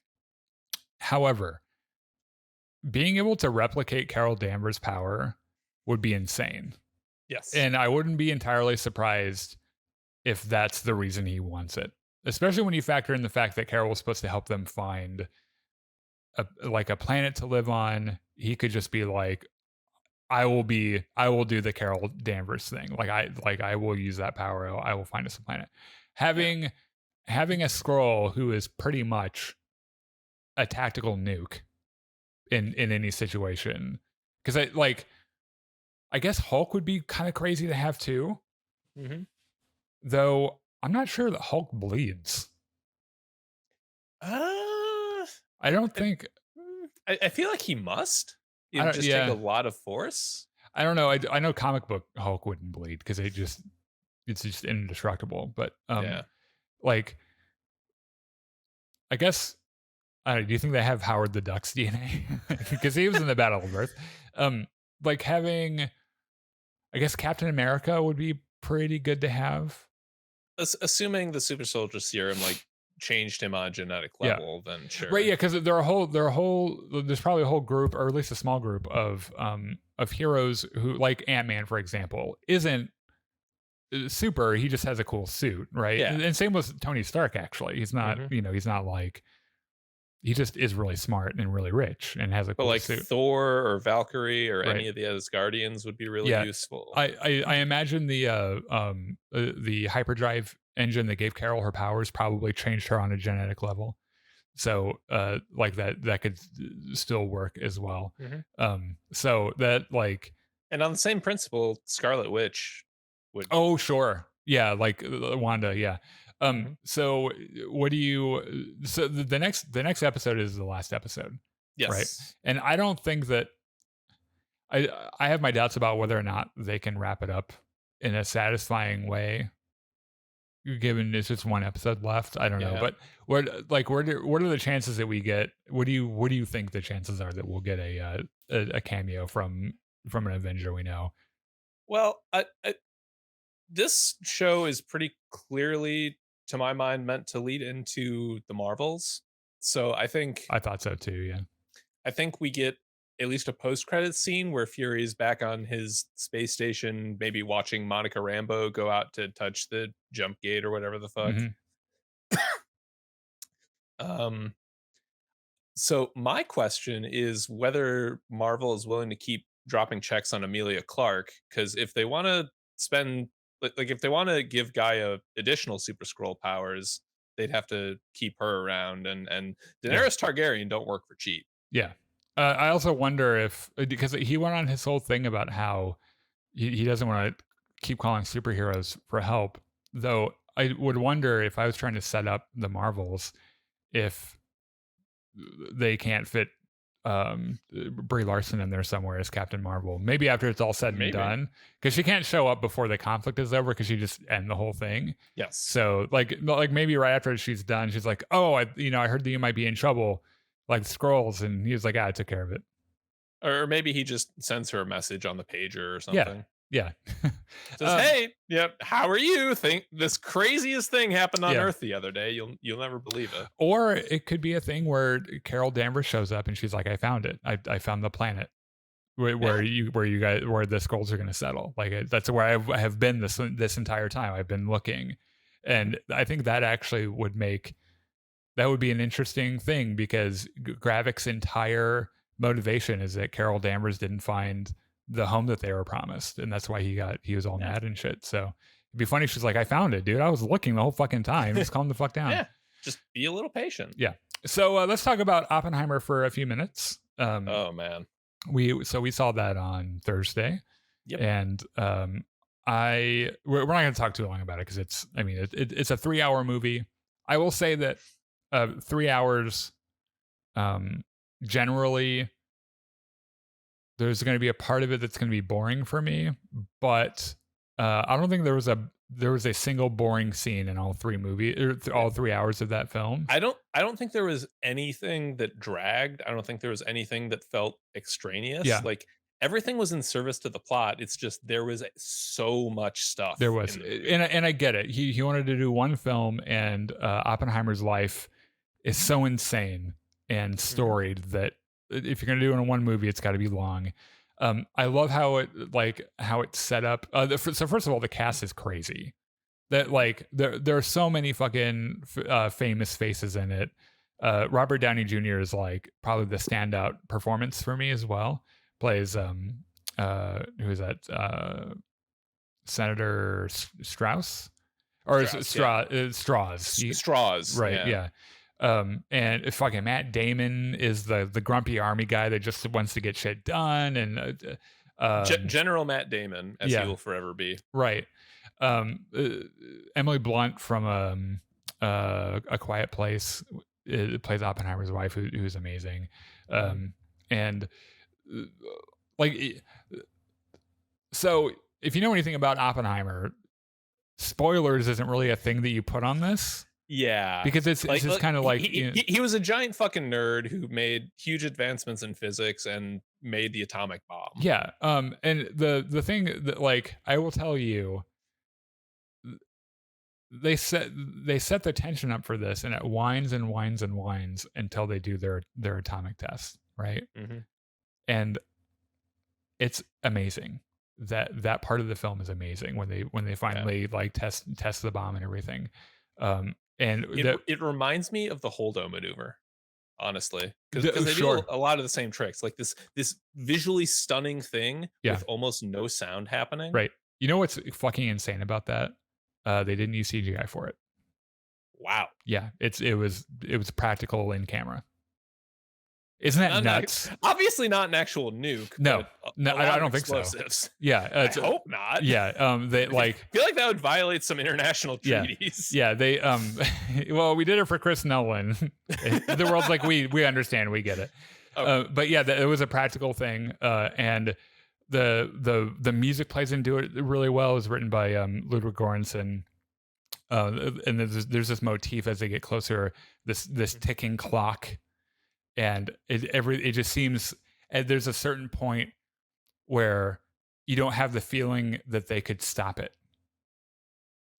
However, being able to replicate Carol Danvers' power would be insane, Yes. and I wouldn't be entirely surprised if that's the reason he wants it. Especially when you factor in the fact that Carol was supposed to help them find a planet to live on. He could just be like, I will do the Carol Danvers thing. I will use that power. I will find us a planet. Having a Skrull who is pretty much a tactical nuke in any situation. Because I guess Hulk would be kind of crazy to have too. Mm-hmm. Though I'm not sure that Hulk bleeds. I don't think. I feel like he must. It I would don't, just take yeah. a lot of force. I don't know. I know comic book Hulk wouldn't bleed because it's just indestructible. But Yeah. like, I guess, I don't know, do you think they have Howard the Duck's DNA? Because he was in the Battle of Earth. Like having, I guess Captain America would be pretty good to have. Assuming the super soldier serum like changed him on a genetic Yeah. level, then sure. Right, yeah, because there's probably a whole group, or at least a small group of heroes who, like Ant-Man, for example, isn't super. He just has a cool suit, right? Yeah. And same with Tony Stark. Actually, he's not. Mhm. He's not like. He just is really smart and really rich and has a But cool like suit. Thor or Valkyrie or Right. any of the Asgardians would be really Yeah. useful. I imagine the hyperdrive engine that gave Carol her powers probably changed her on a genetic level. So like that could still work as well. Mhm. So that like, And on the same principle, Scarlet Witch would. oh sure, yeah, like Wanda, yeah. Mhm. So what do you? So the next episode is the last episode, right? Yes. And I don't think that I have my doubts about whether or not they can wrap it up in a satisfying way. Given it's just one episode left, I don't know. Yeah. But what are the chances that we get? What do you think the chances are that we'll get a cameo from an Avenger we know? Well, this show is pretty clearly, to my mind, meant to lead into the Marvels. So I thought so too. Yeah. I think we get at least a post-credits scene where Fury is back on his space station, maybe watching Monica Rambeau go out to touch the jump gate or whatever the fuck. hmm Um, so my question is whether Marvel is willing to keep dropping checks on Amelia Clark, because if they want to spend like if they want to give Gaia additional Super Scroll powers, they'd have to keep her around, and Daenerys Targaryen don't work for cheap. Yeah. I also wonder if because he went on his whole thing about how he doesn't want to keep calling superheroes for help. Though I would wonder if I was trying to set up the Marvels if they can't fit Brie Larson in there somewhere as Captain Marvel. Maybe after it's all said and done, because she can't show up before the conflict is over because she just end the whole thing. Yes. So like maybe right after she's done, she's like, oh, I heard that you might be in trouble, like SKRULLS, and he was like, I took care of it. Or maybe he just sends her a message on the pager or something. Yeah. Says, hey, yep, how are you? Think this craziest thing happened on Yeah. Earth the other day. You'll never believe it. Or it could be a thing where Carol Danvers shows up and she's like, I found it. I found the planet where the Skrulls are going to settle. Like that's where I have been this entire time. I've been looking, and I think that actually would be an interesting thing because Gravik's entire motivation is that Carol Danvers didn't find the home that they were promised, and that's why he was all mad and shit. So it'd be funny if she's like, I found it, dude. I was looking the whole fucking time. Just calm the fuck down. Yeah, just be a little patient. Yeah. So let's talk about Oppenheimer for a few minutes. Oh man, we saw that on Thursday. Yep. And we're not going to talk too long about it because it's a 3-hour movie. I will say that 3 hours, generally, there's going to be a part of it that's going to be boring for me, but I don't think there was there was a single boring scene in all three all 3 hours of that film. I don't think there was anything that dragged. I don't think there was anything that felt extraneous. Yeah, Like everything was in service to the plot. It's just there was so much there stuff was, in the movie. and I get it. He wanted to do one film, and Oppenheimer's life is so insane and Mhm. storied that if you're gonna do it in one movie, it's got to be long. I love how it's set up. So first of all, the cast is crazy. That like there are so many fucking famous faces in it. Robert Downey Jr. is like probably the standout performance for me as well. Plays who is that? Senator Strauss, or is it Strauss, yeah. Straws? Straws, Right, yeah. yeah. And if fucking Matt Damon is the grumpy army guy that just wants to get shit done, and General Matt Damon, as he yeah, will forever be. right. Emily Blunt from A Quiet Place plays Oppenheimer's wife, who's amazing. Mhm. And uh, like, so if you know anything about Oppenheimer, spoilers isn't really a thing that you put on this Yeah. because it's just kind of like, He was a giant fucking nerd who made huge advancements in physics and made the atomic bomb. yeah. And the thing that, like, I will tell you, they set the tension up for this, and it winds and winds and winds until they do their atomic test, right? Mhm. And it's amazing. That part of the film is amazing when they Yeah. finally like test the bomb and everything. And It it reminds me of the Holdo maneuver, honestly, because they do sure, a lot of the same tricks, like this visually stunning thing yeah, with almost no sound happening. right. You know what's fucking insane about that? They didn't use CGI for it. Wow. Yeah, it was practical in camera. Isn't that nuts? Obviously not an actual nuke, No, but no, a I lot of don't think so. explosives. Yeah, I it's hope not. yeah. They I like feel like that would violate some international yeah, treaties. yeah. They well, we did it for Chris Nolan. The world's like we understand, we get it. Okay. But yeah, it was a practical thing, and the music plays into it really well. It was written by Ludwig Göransson. And there's this motif as they get closer, this ticking clock, and it just seems, and there's a certain point where you don't have the feeling that they could stop it.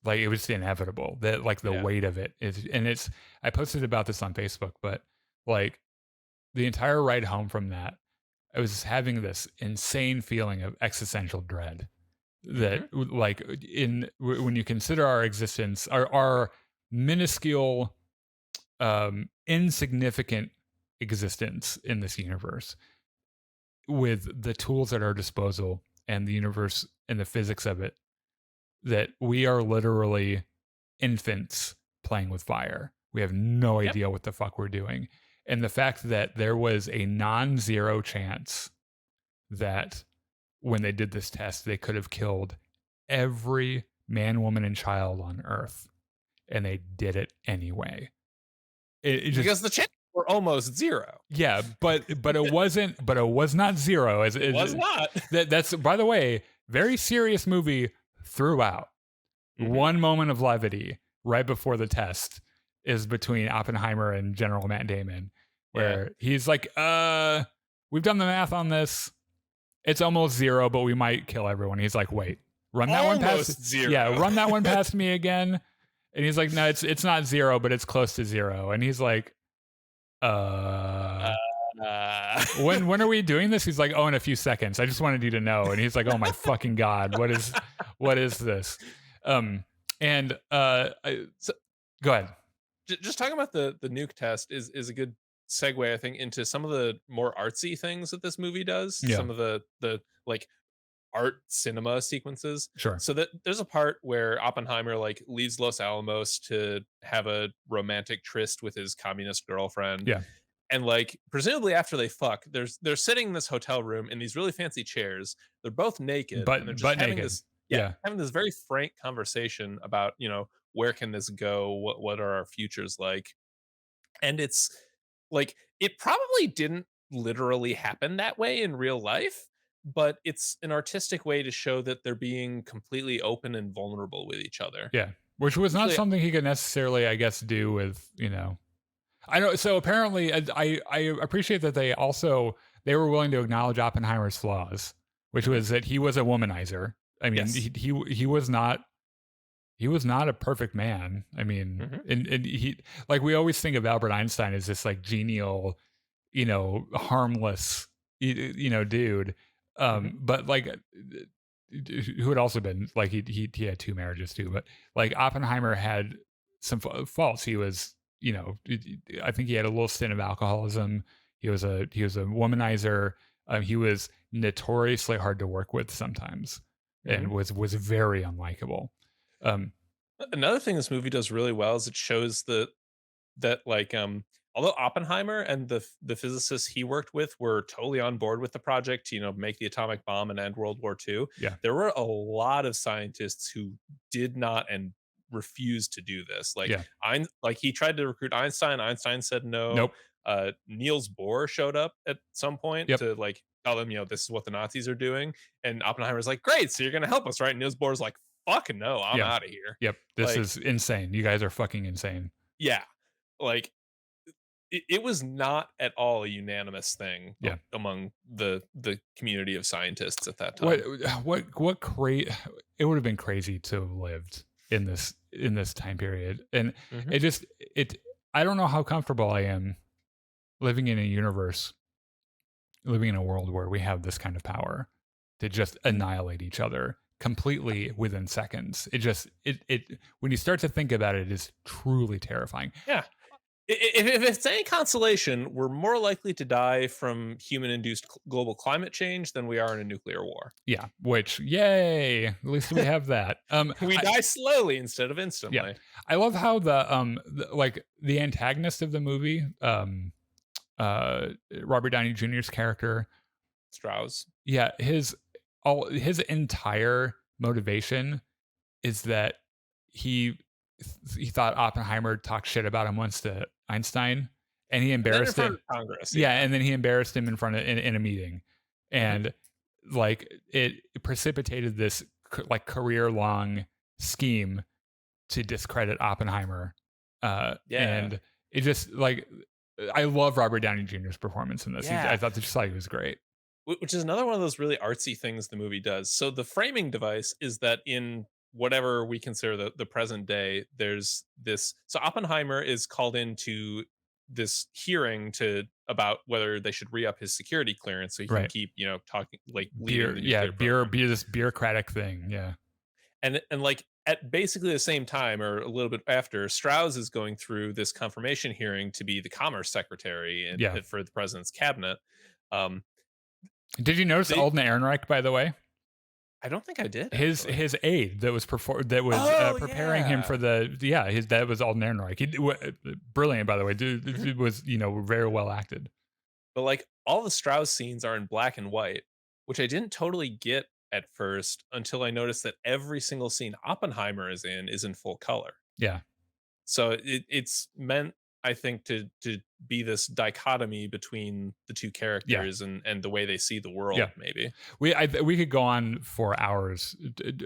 Like it was inevitable, that like the Yeah. weight of it is, and it's, I posted about this on Facebook, but like the entire ride home from that, I was having this insane feeling of existential dread that Mhm. like when you consider our existence, our minuscule insignificant existence in this universe, with the tools at our disposal and the universe and the physics of it, that we are literally infants playing with fire. We have no Yep. idea what the fuck we're doing. And the fact that there was a non-zero chance that when they did this test, they could have killed every man, woman, and child on Earth, and they did it anyway. It just, Because the chances were almost zero. yeah, but it wasn't. But it was not zero. It was not. That's, by the way, very serious movie throughout. Mhm. One moment of levity right before the test is between Oppenheimer and General Matt Damon, where he's like, we've done the math on this. It's almost zero, but we might kill everyone." He's like, "Wait, run that one past." Almost zero. Yeah, run that one past me again. And he's like, "No, it's not zero, but it's close to zero." And he's like, Uh, when are we doing this?" He's like, "Oh, in a few seconds. I just wanted you to know." And he's like, "Oh my fucking god, what is this?" And So go ahead. just talking about the nuke test is a good segue, I think, into some of the more artsy things that this movie does. Yeah, Some of the like art cinema sequences. sure. So that there's a part where Oppenheimer like leaves Los Alamos to have a romantic tryst with his communist girlfriend. Yeah, And like presumably after they fuck, they're sitting in this hotel room in these really fancy chairs. They're both naked and they're just but having naked. this, yeah, Yeah, having this very frank conversation about, where can this go? What are our futures like? And it's like it probably didn't literally happen that way in real life, but it's an artistic way to show that they're being completely open and vulnerable with each other. Yeah, which was not Usually, something he could necessarily, I guess, do with, I know. So apparently, I appreciate that they were willing to acknowledge Oppenheimer's flaws, which Mhm. was that he was a womanizer. I mean, Yes. he was not a perfect man. I mean, Mhm. and he, like, we always think of Albert Einstein as this like genial, harmless, dude. Mhm. But like, who had also been like he had two marriages too. But like Oppenheimer had some faults. He was, I think he had a little stint of alcoholism. He was a womanizer. He was notoriously hard to work with sometimes, and Mhm. was very unlikable. Um, Another thing this movie does really well is it shows that like although Oppenheimer and the physicists he worked with were totally on board with the project to make the atomic bomb and end World War II, yeah, there were a lot of scientists who did not and refused to do this. Like yeah, like he tried to recruit Einstein. Einstein said no. nope, Niels Bohr showed up at some point yep, to like tell them, this is what the Nazis are doing. And Oppenheimer's like, great, so you're gonna help us, right? And Niels Bohr's like, fuck no, I'm yeah, out of here. yep. This Like, is insane. You guys are fucking insane. yeah. Like it was not at all a unanimous thing Yeah. among the community of scientists at that What time. what it would have been crazy to have lived in this time period. And Mhm. it just it I don't know how comfortable I am living in a universe, living in a world where we have this kind of power to just annihilate each other completely within seconds. It when you start to think about it, it is truly terrifying. Yeah. If it's any consolation, we're more likely to die from human-induced global climate change than we are in a nuclear war. Yeah, which yay, at least we have that. We die slowly instead of Yeah. instantly. I love how like the antagonist of the movie, Robert Downey Jr.'s character, Strauss. yeah, his entire motivation is that he he thought Oppenheimer talked shit about him once to Einstein, and he And then in embarrassed front it. of Congress, Yeah, yeah. and then he embarrassed him in front of in a meeting, Mhm. and like it precipitated this like career long scheme to discredit Oppenheimer. Yeah. And it just like I love Robert Downey Jr.'s performance in this. I Yeah. thought he was great. Which is another one of those really artsy things the movie does. So the framing device is that in whatever we consider the present day, there's this. So Oppenheimer is called into this hearing to about whether they should re-up his security clearance so he can Right. keep talking, like leading the Yeah, nuclear program. this bureaucratic thing. Yeah. And like at basically the same time or a little bit after, Strauss is going through this confirmation hearing to be the commerce secretary Yeah. for the president's cabinet. um Did you notice they Alden Ehrenreich, by the way? I don't think I did His actually. his aide that was Oh, preparing him for yeah. his that was Alden Ehrenreich. Brilliant, by the way. Mhm. It was very well acted. But, like, all the Strauss scenes are in black and white, which I didn't totally get at first until I noticed that every single scene Oppenheimer is in full color. Yeah. So it's meant, I think, to be this dichotomy between the 2 Yeah. characters and the way they see the Yeah. world, maybe. We could go on for hours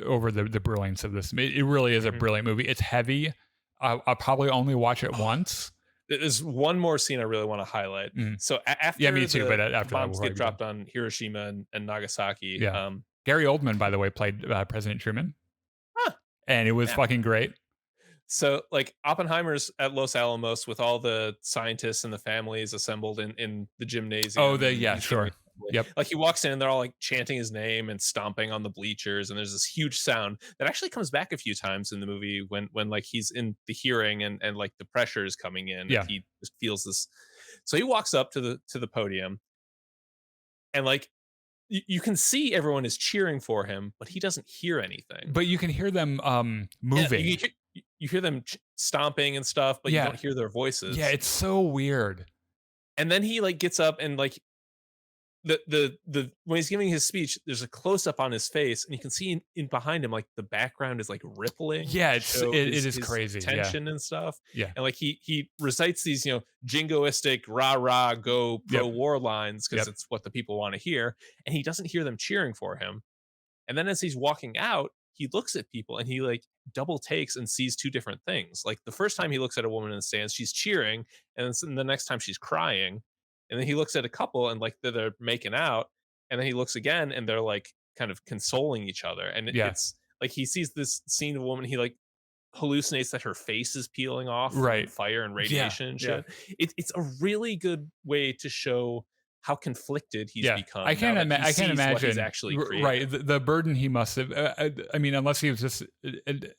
over the brilliance of this. It really is a Mhm. brilliant movie. It's heavy. I'll probably only watch it once. There's one more scene I really wanna highlight. Mm. So a Yeah, me after too. But the after that, we'll bombs probably get be done. dropped on Hiroshima and Nagasaki, Yeah. Gary Oldman, by the way, played President Truman, huh, and it was yeah. fucking great. So, like, Oppenheimer's at Los Alamos with all the scientists and the families assembled in the Oh, gymnasium, the and yeah, he's giving sure. assembly. Yep. Like, he walks in, and they're all, like, chanting his name and stomping on the bleachers, and there's this huge sound that actually comes back a few times in the movie when like, he's in the hearing and like, the pressure is coming in, and Yeah. he just feels this. So he walks up to the podium, and, like, you can see everyone is cheering for him, but he doesn't hear anything. But you can hear them Yeah, moving. you hear them stomping and stuff, but you Yeah. don't hear their Yeah, voices. it's so weird. And then he, like, gets up and, like, the when he's giving his speech, there's a close up on his face, and you can see in behind him, like the background is like rippling Yeah, to show it his, is crazy. Yeah. tension and stuff. Yeah. And like he recites these, jingoistic rah rah go pro Yep. war lines because Yep. it's what the people want to hear, and he doesn't hear them cheering for him. And then as he's walking out, he looks at people and he like double takes and sees two different things. Like the first time he looks at a woman in the stands, she's cheering, and then the next time she's crying. And then he looks at a couple and like they're making out, and then he looks again and they're like kind of consoling each other. And Yeah. it's like he sees this scene of a woman, he like hallucinates that her face is peeling off Right. from fire and radiation and Yeah. shit. It's a really good way to show how conflicted he's become. I can't now that he sees what imagine. he's actually created. Right. The burden he must have. I mean, unless he was just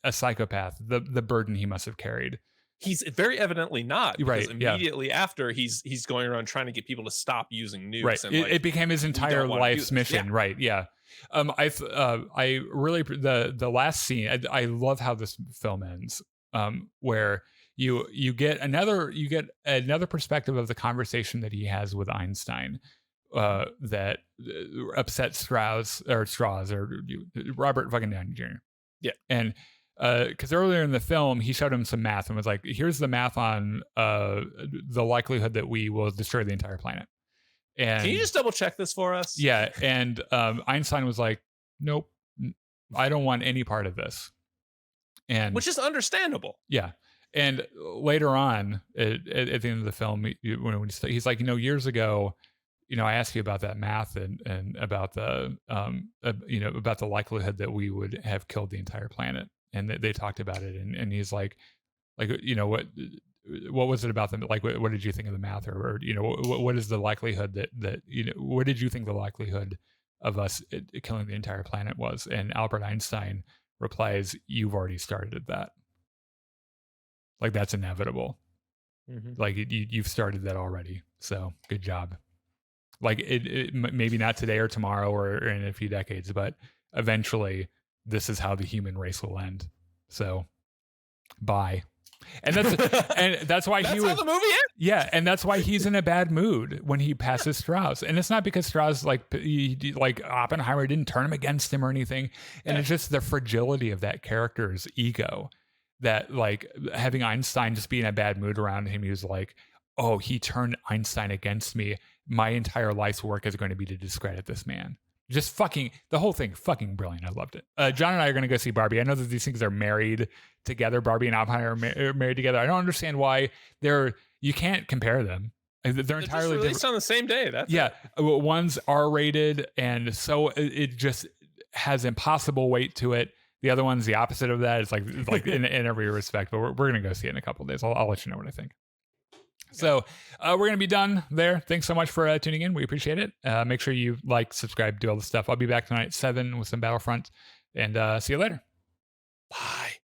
a psychopath, the burden he must have carried. He's very evidently not, because Right, yeah. immediately after he's going around trying to get people to stop using nukes. Right. And It became his entire don't wanna do life's this. mission. Yeah. Right. Yeah. I really the last scene. I love how this film ends. Where you get another perspective of the conversation that he has with Einstein. That upset Strauss or Robert fucking Downey Jr. Yeah. And because earlier in the film he showed him some math and was like, here's the math on the likelihood that we will destroy the entire planet. And Can you just double check this for us? yeah, and Einstein was like, nope, I don't want any part of this. And Which is understandable. yeah. And later on, at the end of the film, he's like, years ago, I asked you about that math and about the about the likelihood that we would have killed the entire planet, and they talked about it, and he's like what was it about them? Like, what did you think of the math, or what is the likelihood that what did you think the likelihood of us killing the entire planet was? And Albert Einstein replies, "You've already started at that. Like, that's inevitable. Mm-hmm. Like you've started that already. So good job." Like it maybe not today or tomorrow or in a few decades, but eventually this is how the human race will end. So bye. And that's why That's he how was the movie ends. Yeah, and that's why he's in a bad mood when he passes Strauss. And it's not because Strauss like Oppenheimer didn't turn him against him or anything. And it's just the fragility of that character's ego, that like having Einstein just be in a bad mood around him. He was like, oh, he turned Einstein against me. My entire life's work is going to be to discredit this man. Just the whole thing, fucking brilliant. I loved it. John and I are going to go see Barbie. I know that these things are married together. Barbie and Oppenheimer are married together. I don't understand why you can't compare them. They're entirely just released different. on the same day. That's Yeah. One's R-rated, and so it just has impossible weight to it. The other one's the opposite of that. It's like in every respect, but we're going to go see it in a couple of days. I'll let you know what I think. So we're going to be done there. Thanks so much for tuning in. We appreciate it. Make sure you like, subscribe, do all the stuff. I'll be back tonight at 7 with some Battlefront, and see you later. Bye.